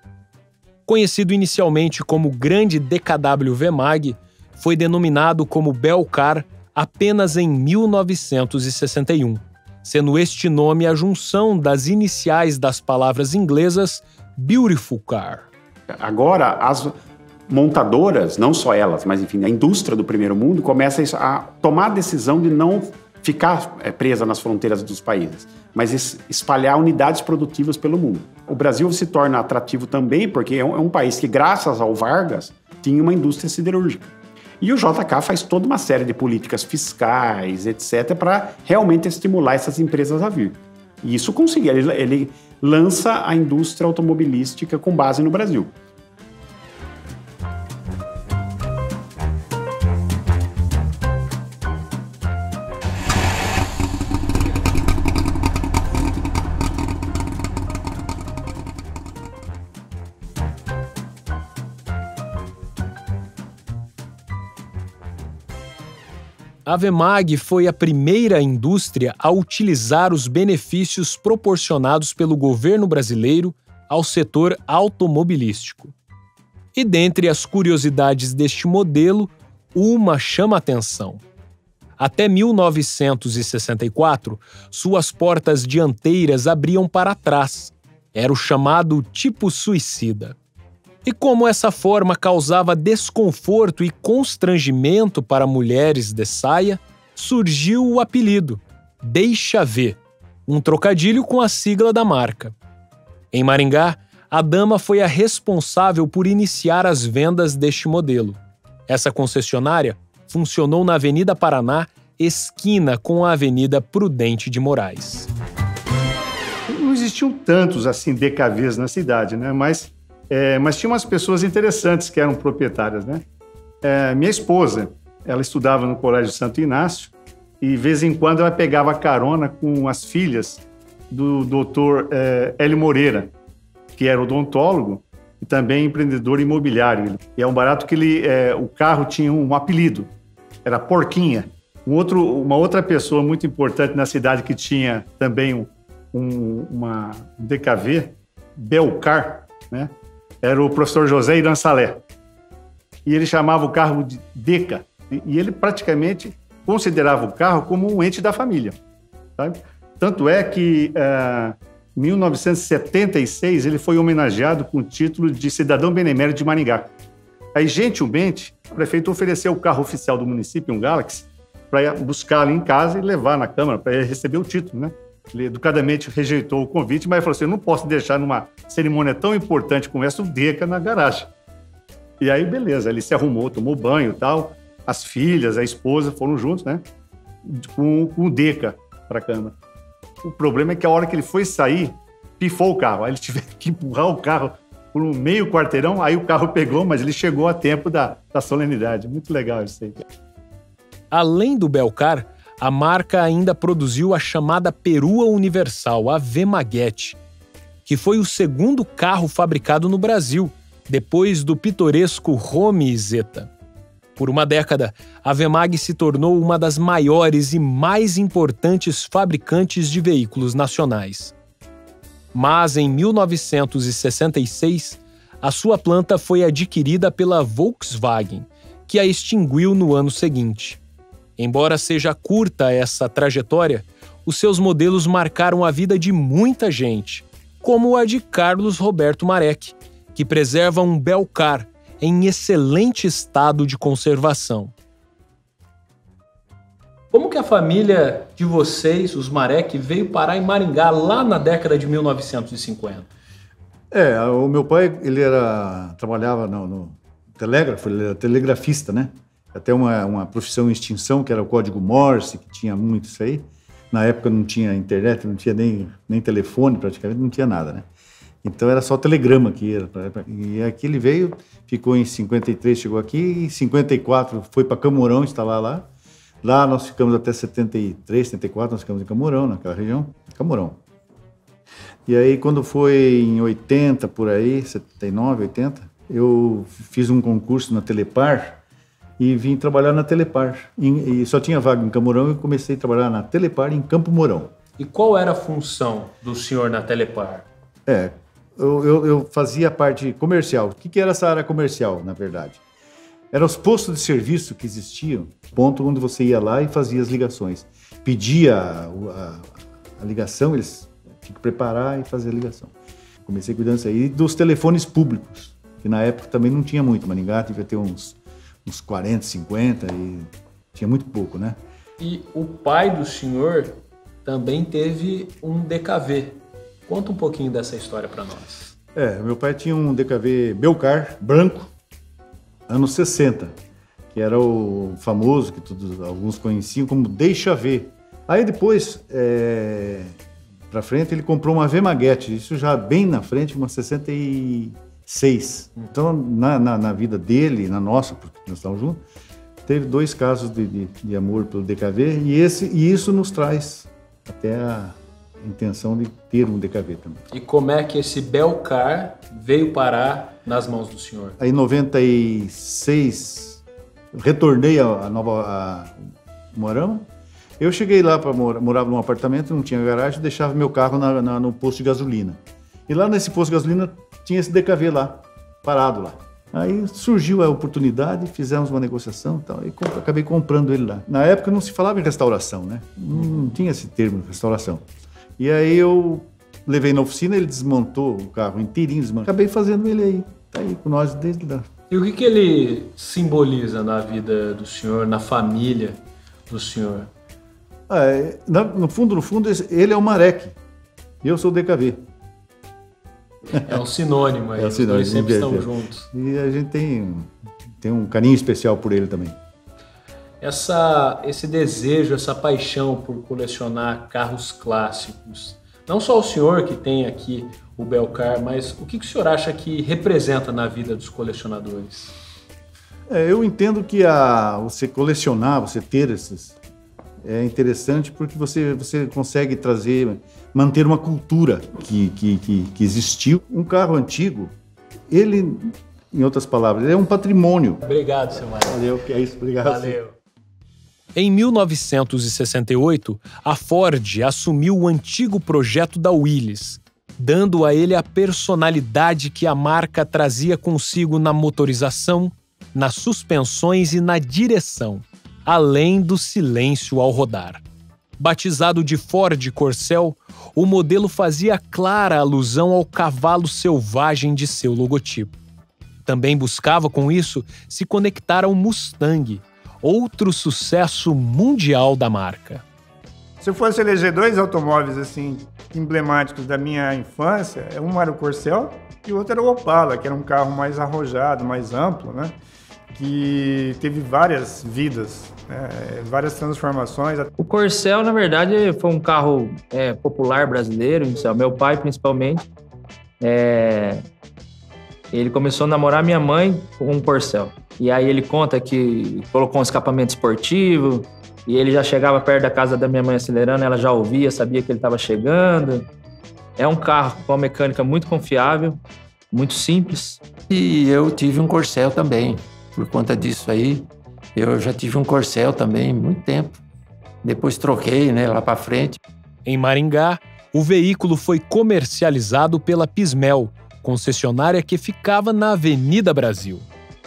Conhecido inicialmente como Grande DKW VMAG, foi denominado como Belcar apenas em 1961, sendo este nome a junção das iniciais das palavras inglesas Beautiful Car. Agora, as montadoras, não só elas, mas enfim, a indústria do primeiro mundo começa a tomar a decisão de não ficar presa nas fronteiras dos países, mas espalhar unidades produtivas pelo mundo. O Brasil se torna atrativo também porque é um país que, graças ao Vargas, tinha uma indústria siderúrgica. E o JK faz toda uma série de políticas fiscais, etc., para realmente estimular essas empresas a vir. E isso conseguiu. Ele lança a indústria automobilística com base no Brasil. A VMAG foi a primeira indústria a utilizar os benefícios proporcionados pelo governo brasileiro ao setor automobilístico. E dentre as curiosidades deste modelo, uma chama atenção. Até 1964, suas portas dianteiras abriam para trás. Era o chamado tipo suicida. E como essa forma causava desconforto e constrangimento para mulheres de saia, surgiu o apelido Deixa Ver, um trocadilho com a sigla da marca. Em Maringá, a dama foi a responsável por iniciar as vendas deste modelo. Essa concessionária funcionou na Avenida Paraná, esquina com a Avenida Prudente de Moraes. Não existiam tantos assim DKVs na cidade, né? Mas Mas tinha umas pessoas interessantes que eram proprietárias, né? Minha esposa, ela estudava no Colégio Santo Inácio e, de vez em quando, ela pegava carona com as filhas do doutor Hélio Moreira, que era odontólogo e também empreendedor imobiliário. E é um barato que o carro tinha um apelido, era Porquinha. Uma outra pessoa muito importante na cidade que tinha também um DKV, Belcar, né? Era o professor José Irã Salé. E ele chamava o carro de Deca. E ele praticamente considerava o carro como um ente da família. Sabe? Tanto é que, em 1976, ele foi homenageado com o título de cidadão benemérito de Maringá. Aí, gentilmente, o prefeito ofereceu o carro oficial do município, um Galaxy, para buscar ali em casa e levar na Câmara para ele receber o título, né? Ele educadamente rejeitou o convite, mas falou assim, eu não posso deixar numa cerimônia tão importante como essa o Deca na garagem. E aí, beleza, ele se arrumou, tomou banho e tal, as filhas, a esposa foram juntos, né? Com o Deca para a Câmara. O problema é que a hora que ele foi sair, pifou o carro. Aí ele teve que empurrar o carro por um meio quarteirão, aí o carro pegou, mas ele chegou a tempo da solenidade. Muito legal isso aí. Além do Belcar, a marca ainda produziu a chamada Perua Universal, a Vemaguete, que foi o segundo carro fabricado no Brasil, depois do pitoresco Rome e Zeta. Por uma década, a Vemag se tornou uma das maiores e mais importantes fabricantes de veículos nacionais. Mas, em 1966, a sua planta foi adquirida pela Volkswagen, que a extinguiu no ano seguinte. Embora seja curta essa trajetória, os seus modelos marcaram a vida de muita gente, como a de Carlos Roberto Marek, que preserva um Belcar em excelente estado de conservação. Como que a família de vocês, os Marek, veio parar em Maringá lá na década de 1950? O meu pai, ele trabalhava no telégrafo, ele era telegrafista, né? Até uma profissão em extinção, que era o código Morse, que tinha muito isso aí. Na época não tinha internet, não tinha nem telefone, praticamente não tinha nada, né? Então era só telegrama que era. E aqui ele veio, ficou em 53, chegou aqui, em 54 foi para Camorão instalar lá. Lá nós ficamos até 73, 74, nós ficamos em Camorão, naquela região, Camorão. E aí quando foi em 80, por aí, 79, 80, eu fiz um concurso na Telepar e vim trabalhar na Telepar. E só tinha vaga em Camorão e comecei a trabalhar na Telepar em Campo Mourão. E qual era a função do senhor na Telepar? Eu fazia a parte comercial. O que era essa área comercial, na verdade? Eram os postos de serviço que existiam, ponto onde você ia lá e fazia as ligações. Pedia a ligação, eles tinham que preparar e fazer a ligação. Comecei cuidando disso aí. E dos telefones públicos, que na época também não tinha muito. Maringá devia ter uns 40, 50 e tinha muito pouco, né? E o pai do senhor também teve um DKV. Conta um pouquinho dessa história para nós. Meu pai tinha um DKV Belcar, branco, anos 60, que era o famoso, que alguns conheciam como Deixa Ver. Aí depois, para frente, ele comprou uma Vemaguete, isso já bem na frente, uma 66. Então, na vida dele, na nossa, porque nós estávamos juntos, teve 2 casos de amor pelo DKV, e isso nos traz até a intenção de ter um DKV também. E como é que esse Belcar veio parar nas mãos do senhor? Aí em 96, retornei a Moarama. Eu cheguei lá, morava num apartamento, não tinha garagem, deixava meu carro no posto de gasolina. E lá nesse posto de gasolina tinha esse DKV lá, parado lá. Aí surgiu a oportunidade, fizemos uma negociação e tal, e acabei comprando ele lá. Na época não se falava em restauração, né? Não tinha esse termo, restauração. E aí eu levei na oficina, ele desmontou o carro inteirinho, acabei fazendo ele aí, tá aí com nós desde lá. E o que ele simboliza na vida do senhor, na família do senhor? No fundo, ele é o Marek, eu sou o DKV. É um sinônimo aí, os dois sempre estão juntos. E a gente tem um carinho especial por ele também. Esse desejo, essa paixão por colecionar carros clássicos Não só o senhor que tem aqui o Belcar, mas o que o senhor acha que representa na vida dos colecionadores? Eu entendo que você colecionar, você ter esses, é interessante porque você consegue manter uma cultura que existiu. Um carro antigo, ele, em outras palavras, é um patrimônio. Obrigado, seu Mário. Valeu, que é isso. Obrigado. Valeu. Em 1968, a Ford assumiu o antigo projeto da Willys, dando a ele a personalidade que a marca trazia consigo na motorização, nas suspensões e na direção, além do silêncio ao rodar. Batizado de Ford Corcel, o modelo fazia clara alusão ao cavalo selvagem de seu logotipo. Também buscava, com isso, se conectar ao Mustang, outro sucesso mundial da marca. Se eu fosse eleger dois automóveis assim emblemáticos da minha infância, um era o Corcel e o outro era o Opala, que era um carro mais arrojado, mais amplo, né? Que teve várias vidas, várias transformações. O Corcel, na verdade, foi um carro popular brasileiro, meu pai principalmente. Ele começou a namorar minha mãe com um Corcel. E aí ele conta que colocou um escapamento esportivo e ele já chegava perto da casa da minha mãe acelerando, ela já ouvia, sabia que ele estava chegando. É um carro com uma mecânica muito confiável, muito simples. E eu tive um Corcel também. Por conta disso aí, eu já tive um Corcel também, muito tempo. Depois troquei, lá para frente. Em Maringá, o veículo foi comercializado pela Pismel, concessionária que ficava na Avenida Brasil.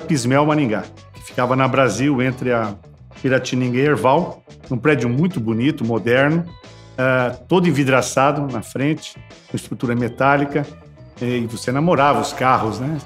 Pismel Maringá, que ficava na Brasil, entre a Piratininga e Erval, um prédio muito bonito, moderno, todo envidraçado na frente, com estrutura metálica, e você namorava os carros, né?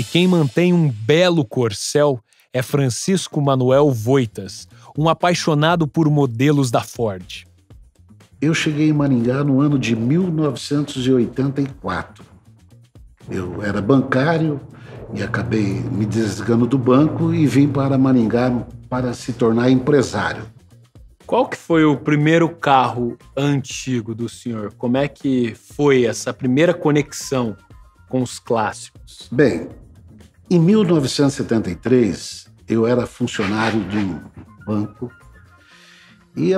Quem mantém um belo Corcel é Francisco Manuel Voitas, um apaixonado por modelos da Ford. Eu cheguei em Maringá no ano de 1984. Eu era bancário e acabei me desligando do banco e vim para Maringá para se tornar empresário. Qual que foi o primeiro carro antigo do senhor? Como é que foi essa primeira conexão com os clássicos? Bem, em 1973, eu era funcionário de um banco e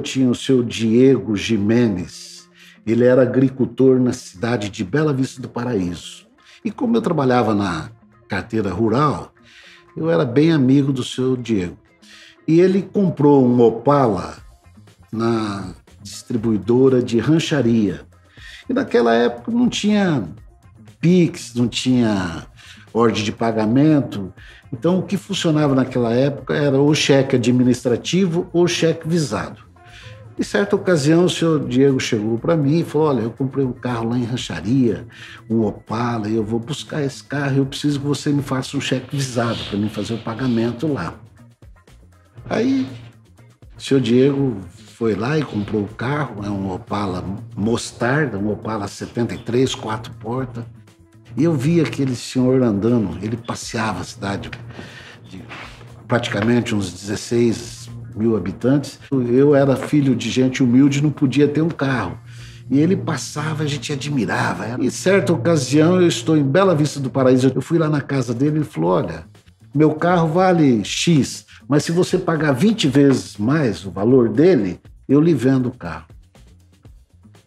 tinha o seu Diego Jimenez. Ele era agricultor na cidade de Bela Vista do Paraíso. E como eu trabalhava na carteira rural, eu era bem amigo do seu Diego. E ele comprou um Opala na distribuidora de rancharia. E naquela época não tinha Pix, não tinha ordem de pagamento. Então, o que funcionava naquela época era ou cheque administrativo ou cheque visado. Em certa ocasião, o senhor Diego chegou para mim e falou: olha, eu comprei um carro lá em rancharia, um Opala, e eu vou buscar esse carro e eu preciso que você me faça um cheque visado para mim fazer o pagamento lá. Aí, o senhor Diego foi lá e comprou o carro, um Opala Mostarda, um Opala 73, 4 portas. E eu vi aquele senhor andando, ele passeava a cidade de praticamente uns 16 mil habitantes. Eu era filho de gente humilde, não podia ter um carro. E ele passava, a gente admirava. E certa ocasião, eu estou em Bela Vista do Paraíso, eu fui lá na casa dele e ele falou: olha, meu carro vale X, mas se você pagar 20 vezes mais o valor dele, eu lhe vendo o carro.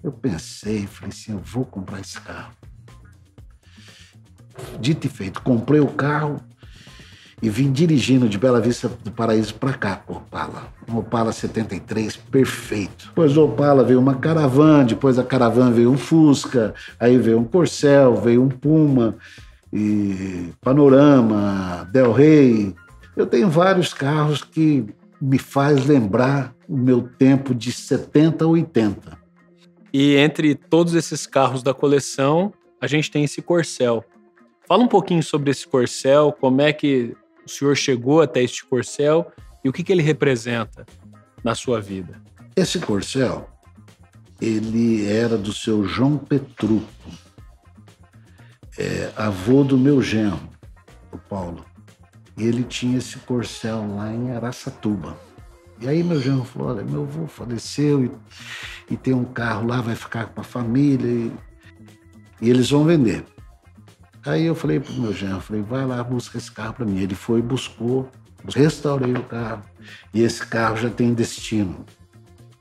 Eu pensei, falei assim, eu vou comprar esse carro. Dito e feito, comprei o carro e vim dirigindo de Bela Vista do Paraíso para cá, com o Opala. Um Opala 73, perfeito. Depois do Opala veio uma Caravan, depois da Caravan veio um Fusca, aí veio um Corcel, veio um Puma, e Panorama, Del Rey. Eu tenho vários carros que me faz lembrar o meu tempo de 70 a 80. E entre todos esses carros da coleção, a gente tem esse Corcel. Fala um pouquinho sobre esse Corcel, como é que o senhor chegou até este Corcel e o que ele representa na sua vida. Esse Corcel, ele era do seu João Petrucco, avô do meu genro, o Paulo. Ele tinha esse Corcel lá em Araçatuba. E aí meu genro falou, olha, meu avô faleceu e tem um carro lá, vai ficar com a família e eles vão vender. Aí eu falei pro meu genro, vai lá, busca esse carro para mim. Ele foi e buscou, restaurei o carro e esse carro já tem destino.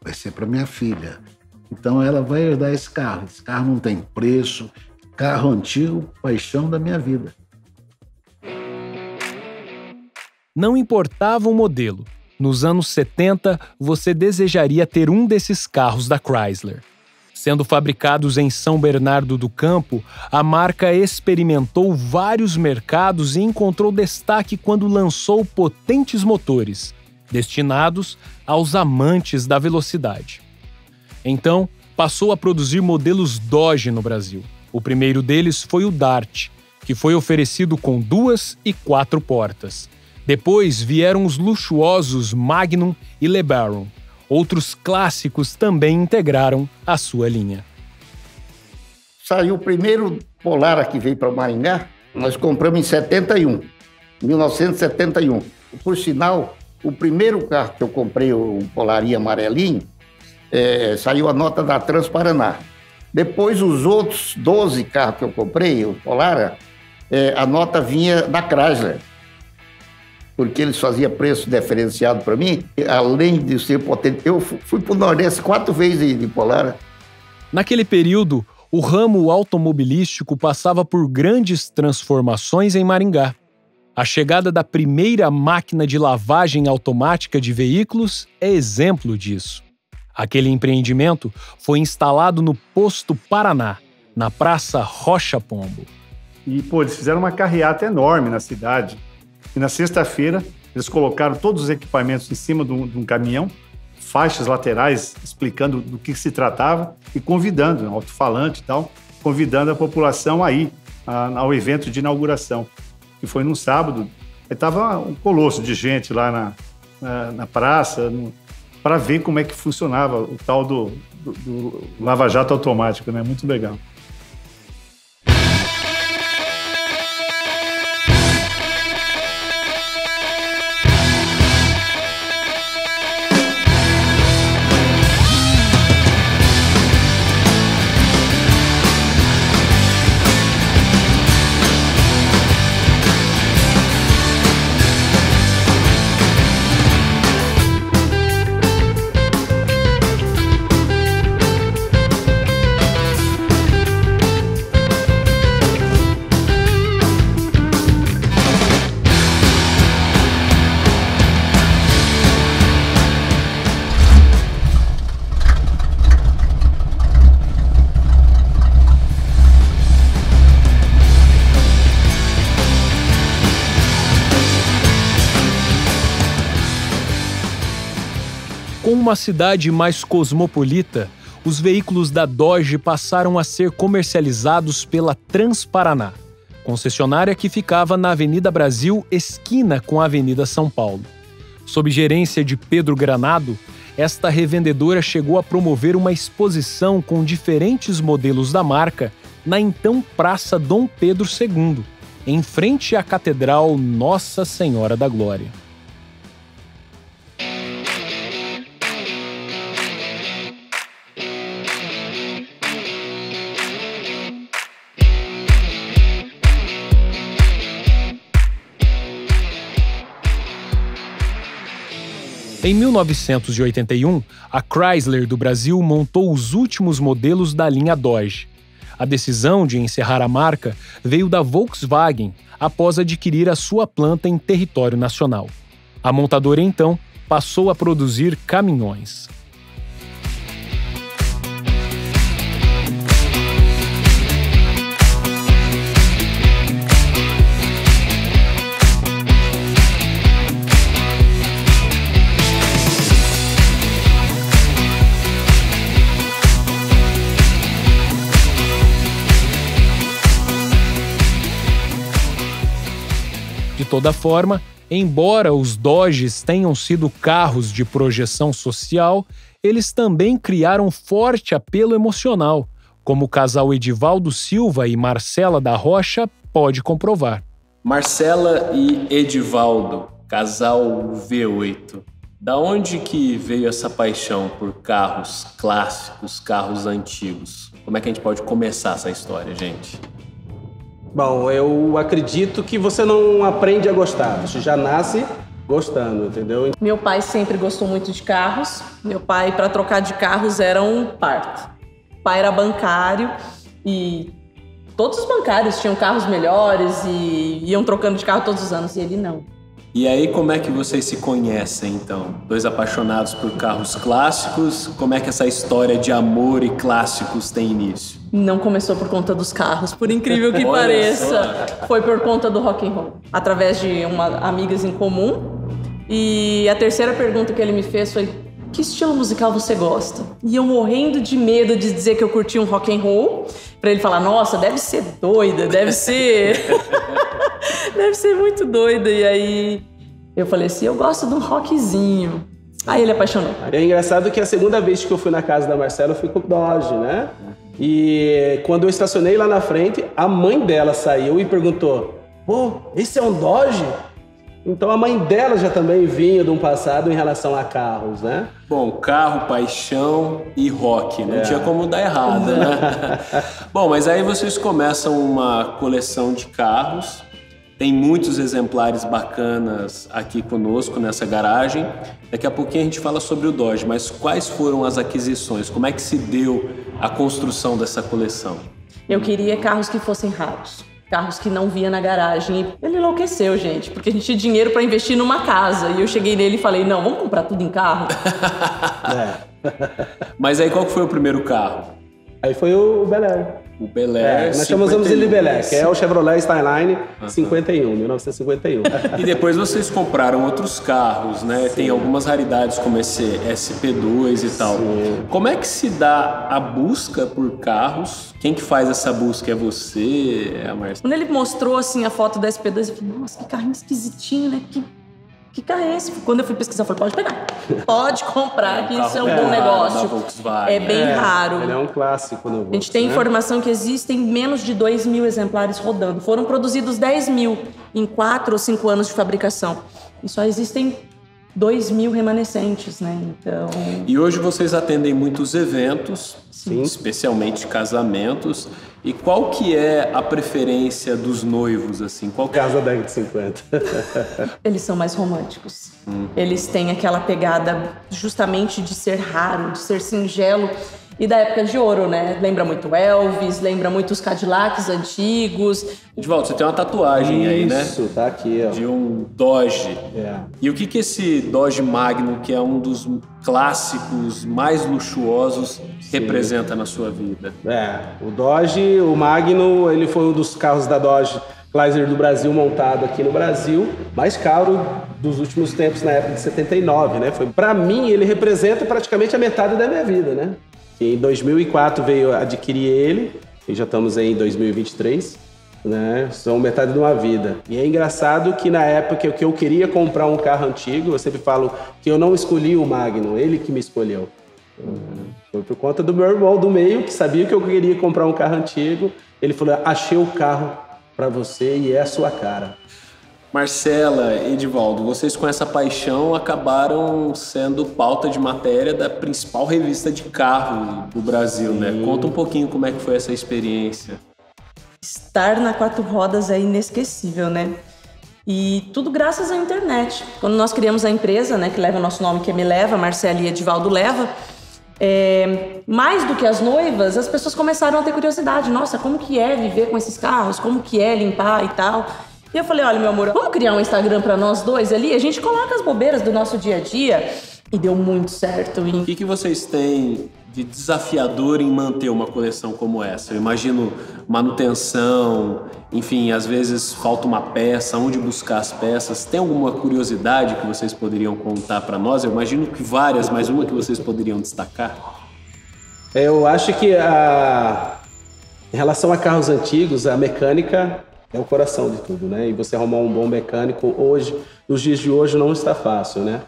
Vai ser para minha filha. Então ela vai herdar esse carro. Esse carro não tem preço. Carro antigo, paixão da minha vida. Não importava o modelo. Nos anos 70, você desejaria ter um desses carros da Chrysler. Sendo fabricados em São Bernardo do Campo, a marca experimentou vários mercados e encontrou destaque quando lançou potentes motores, destinados aos amantes da velocidade. Então, passou a produzir modelos Dodge no Brasil. O primeiro deles foi o Dart, que foi oferecido com 2 e 4 portas. Depois vieram os luxuosos Magnum e LeBaron. Outros clássicos também integraram a sua linha. Saiu o primeiro Polara que veio para Maringá, nós compramos em 1971. Por sinal, o primeiro carro que eu comprei, o Polarinha amarelinho, saiu a nota da Transparaná. Depois, os outros 12 carros que eu comprei, o Polara, a nota vinha da Chrysler, porque eles faziam preço diferenciado para mim, além de ser potente. Eu fui para o Nordeste 4 vezes de Polara. Naquele período, o ramo automobilístico passava por grandes transformações em Maringá. A chegada da primeira máquina de lavagem automática de veículos é exemplo disso. Aquele empreendimento foi instalado no Posto Paraná, na Praça Rocha Pombo. E, eles fizeram uma carreata enorme na cidade. E na sexta-feira, eles colocaram todos os equipamentos em cima de um caminhão, faixas laterais explicando do que se tratava e convidando, alto-falante e tal, convidando a população a ir ao evento de inauguração, que foi num sábado. Estava um colosso de gente lá na praça, para ver como é que funcionava o tal do lava-jato automático, né? Muito legal. Com uma cidade mais cosmopolita, os veículos da Dodge passaram a ser comercializados pela Transparaná, concessionária que ficava na Avenida Brasil, esquina com a Avenida São Paulo. Sob gerência de Pedro Granado, esta revendedora chegou a promover uma exposição com diferentes modelos da marca na então Praça Dom Pedro II, em frente à Catedral Nossa Senhora da Glória. Em 1981, a Chrysler do Brasil montou os últimos modelos da linha Dodge. A decisão de encerrar a marca veio da Volkswagen após adquirir a sua planta em território nacional. A montadora, então, passou a produzir caminhões. toda forma, embora os Dodges tenham sido carros de projeção social, eles também criaram forte apelo emocional, como o casal Edivaldo Silva e Marcela da Rocha pode comprovar. Marcela e Edivaldo, casal V8. Da onde que veio essa paixão por carros clássicos, carros antigos? Como é que a gente pode começar essa história, gente? Bom, eu acredito que você não aprende a gostar, você já nasce gostando, entendeu? Meu pai sempre gostou muito de carros. Meu pai, para trocar de carros, era um parto. O pai era bancário e todos os bancários tinham carros melhores e iam trocando de carro todos os anos, e ele não. E aí, como é que vocês se conhecem, então? Dois apaixonados por carros clássicos, como é que essa história de amor e clássicos tem início? Não começou por conta dos carros, por incrível que pareça. Foi por conta do rock and roll, através de amigas em comum. E a terceira pergunta que ele me fez foi: que estilo musical você gosta? E eu morrendo de medo de dizer que eu curtia um rock and roll, pra ele falar: nossa, deve ser doida, deve ser... deve ser muito doida. E aí eu falei assim: eu gosto de um rockzinho. Aí ele apaixonou. É engraçado que a segunda vez que eu fui na casa da Marcela, eu fui com o Dodge, né? E quando eu estacionei lá na frente, a mãe dela saiu e perguntou: pô, esse é um Dodge? Então a mãe dela já também vinha de um passado em relação a carros, né? Bom, carro, paixão e rock. Não tinha como dar errado, né? Bom, mas aí vocês começam uma coleção de carros. Tem muitos exemplares bacanas aqui conosco nessa garagem. Daqui a pouquinho a gente fala sobre o Dodge, mas quais foram as aquisições? Como é que se deu a construção dessa coleção? Eu queria carros que fossem raros. Carros que não via na garagem. E ele enlouqueceu, gente, porque a gente tinha dinheiro para investir numa casa. E eu cheguei nele e falei: não, vamos comprar tudo em carro? Mas aí qual que foi o primeiro carro? Aí foi o Bel Air. O Bel Air. Nós chamamos ele de Bel Air, que é o Chevrolet Skyline 1951. E depois vocês compraram outros carros, né? Sim. Tem algumas raridades como esse SP2 e tal. Sim. Como é que se dá a busca por carros? Quem que faz essa busca? É você? É a Marcela? Quando ele mostrou assim a foto da SP2, eu falei: nossa, que carrinho esquisitinho, né? Que carro é esse? Quando eu fui pesquisar, eu falei: pode pegar. Pode comprar, que isso é um bom negócio. É bem raro. Ele é um clássico no Volkswagen. A gente tem informação que existem menos de 2.000 exemplares rodando. Foram produzidos 10.000 em 4 ou 5 anos de fabricação. E só existem 2.000 remanescentes, né? Então... E hoje vocês atendem muitos eventos, Sim. especialmente casamentos. E qual que é a preferência dos noivos, assim? Qual que... Casa da década de 50. Eles são mais românticos. Eles têm aquela pegada justamente de ser raro, de ser singelo. E da época de ouro, né? Lembra muito Elvis, lembra muito os Cadillacs antigos. Edivaldo, você tem uma tatuagem aí, né? Isso, tá aqui, ó. De um Dodge. E o que esse Dodge Magnum, que é um dos clássicos mais luxuosos, representa na sua vida? O Dodge, o Magnum, ele foi um dos carros da Dodge Chrysler do Brasil montado aqui no Brasil, mais caro dos últimos tempos, na época de 79, né? Pra mim, ele representa praticamente a metade da minha vida, né? Em 2004 veio adquirir ele, e já estamos aí em 2023, né? São metade de uma vida. E é engraçado que na época que eu queria comprar um carro antigo, eu sempre falo que eu não escolhi o Magnum, ele que me escolheu. Foi por conta do meu irmão do meio, que sabia que eu queria comprar um carro antigo. Ele falou: achei o carro para você e é a sua cara. Marcela, Edivaldo, vocês com essa paixão acabaram sendo pauta de matéria da principal revista de carro do Brasil, né? Conta um pouquinho como é que foi essa experiência. Estar na quatro rodas é inesquecível, né? E tudo graças à internet. Quando nós criamos a empresa, né, que leva o nosso nome, que é Me Leva, Marcela e Edivaldo Leva, mais do que as noivas, as pessoas começaram a ter curiosidade. Nossa, como que é viver com esses carros? Como que é limpar e tal? E eu falei: olha, meu amor, vamos criar um Instagram para nós dois ali? A gente coloca as bobeiras do nosso dia a dia. E deu muito certo. O que vocês têm de desafiador em manter uma coleção como essa? Eu imagino manutenção, enfim, às vezes falta uma peça, onde buscar as peças. Tem alguma curiosidade que vocês poderiam contar para nós? Eu imagino que várias, mas uma que vocês poderiam destacar. Eu acho que em relação a carros antigos, a mecânica é o coração de tudo, né? E você arrumar um bom mecânico hoje, nos dias de hoje, não está fácil, né?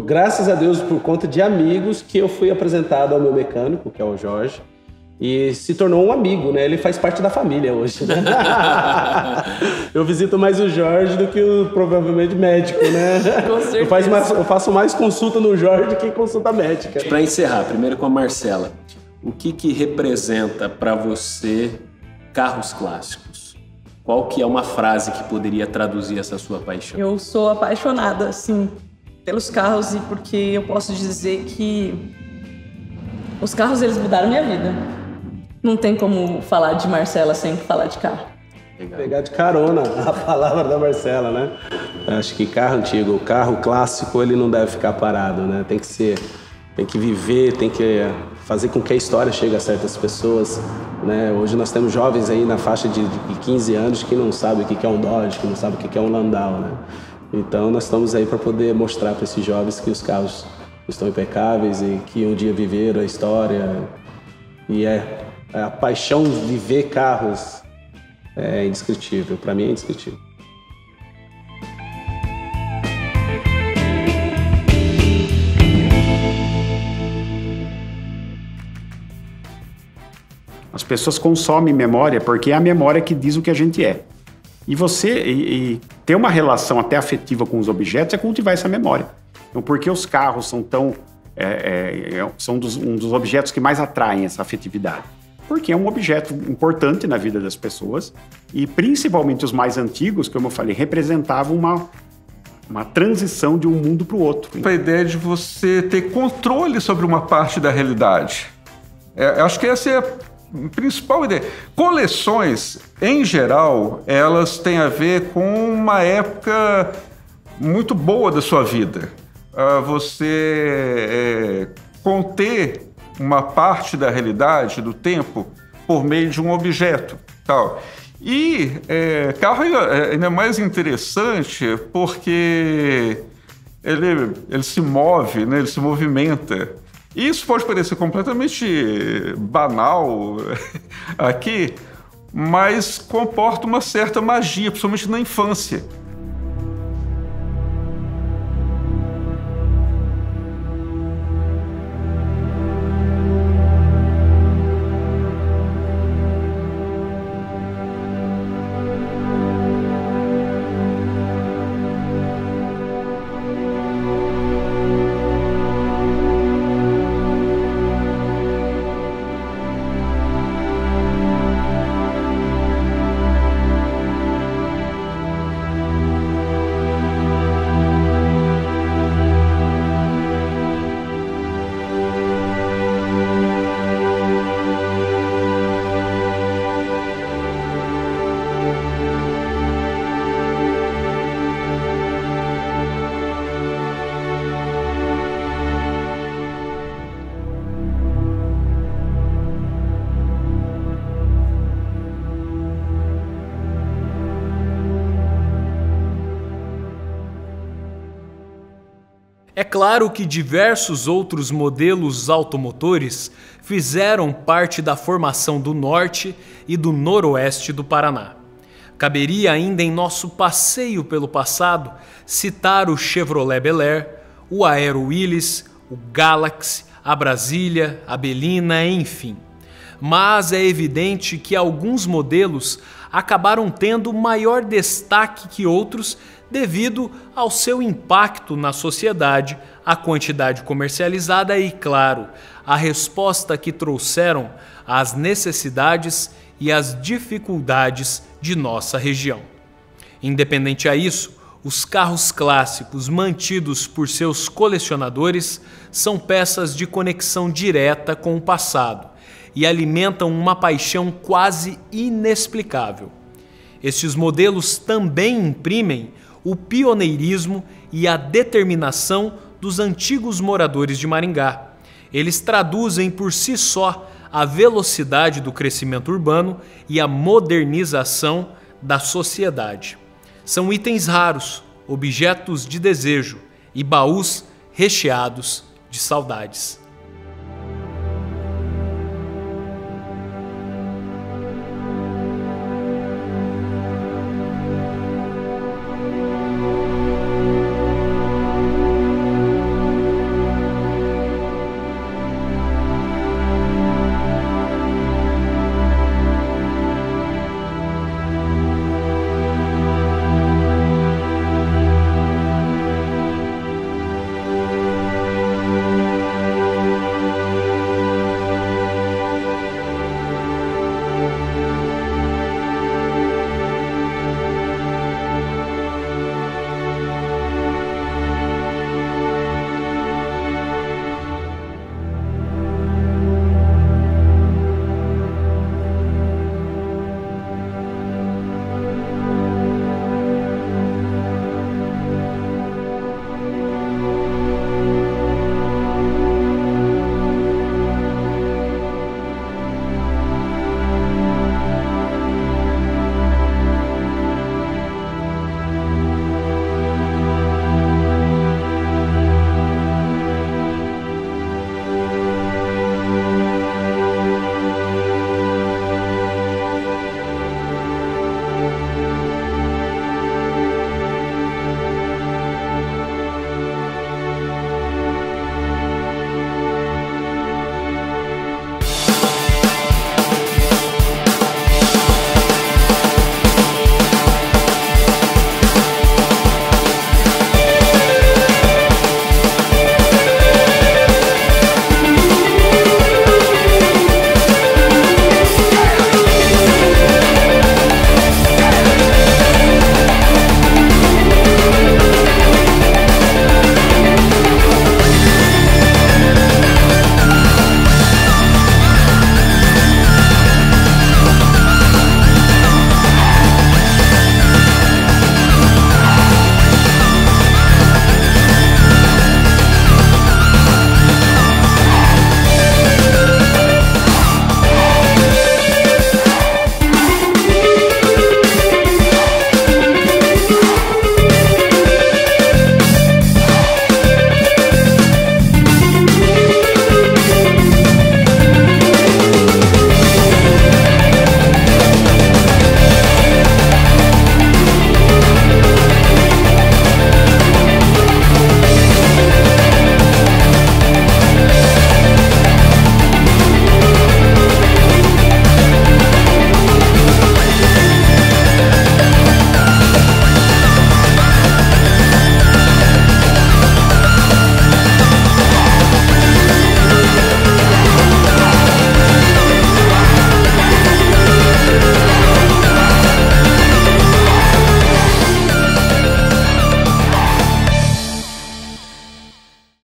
Graças a Deus, por conta de amigos, que eu fui apresentado ao meu mecânico, que é o Jorge, e se tornou um amigo, né? Ele faz parte da família hoje, né? Eu visito mais o Jorge do que provavelmente médico, né? Com certeza. Eu faço mais consulta no Jorge do que consulta médica. Para encerrar, primeiro com a Marcela, o que representa para você carros clássicos? Qual que é uma frase que poderia traduzir essa sua paixão? Eu sou apaixonada, assim, pelos carros, e porque eu posso dizer que os carros, eles mudaram minha vida. Não tem como falar de Marcela sem falar de carro. Pegar de carona a palavra da Marcela, né? Acho que carro antigo, carro clássico, ele não deve ficar parado, né? Tem que viver, tem que fazer com que a história chegue a certas pessoas, né? Hoje nós temos jovens aí na faixa de 15 anos que não sabem o que é um Dodge, que não sabem o que é um Landau, né? Então nós estamos aí para poder mostrar para esses jovens que os carros estão impecáveis e que um dia viveram a história. E a paixão de ver carros é indescritível, para mim é indescritível. As pessoas consomem memória porque é a memória que diz o que a gente é. E você ter uma relação até afetiva com os objetos é cultivar essa memória. Então, por que os carros são tão... são um dos objetos que mais atraem essa afetividade? Porque é um objeto importante na vida das pessoas e, principalmente os mais antigos, como eu falei, representavam uma transição de um mundo para o outro. A ideia de você ter controle sobre uma parte da realidade. Acho que essa é a principal ideia. Coleções, em geral, elas têm a ver com uma época muito boa da sua vida. Você conter uma parte da realidade, do tempo, por meio de um objeto. Tal. E carro ainda é mais interessante porque ele se move, né? Ele se movimenta. E isso pode parecer completamente banal aqui, mas comporta uma certa magia, principalmente na infância. É claro que diversos outros modelos automotores fizeram parte da formação do norte e do noroeste do Paraná. Caberia ainda em nosso passeio pelo passado citar o Chevrolet Bel Air, o Aero Willys, o Galaxy, a Brasília, a Belina, enfim. Mas é evidente que alguns modelos acabaram tendo maior destaque que outros devido ao seu impacto na sociedade, a quantidade comercializada e, claro, a resposta que trouxeram às necessidades e às dificuldades de nossa região. Independente a isso, os carros clássicos mantidos por seus colecionadores são peças de conexão direta com o passado e alimentam uma paixão quase inexplicável. Estes modelos também imprimem o pioneirismo e a determinação dos antigos moradores de Maringá. Eles traduzem por si só a velocidade do crescimento urbano e a modernização da sociedade. São itens raros, objetos de desejo e baús recheados de saudades.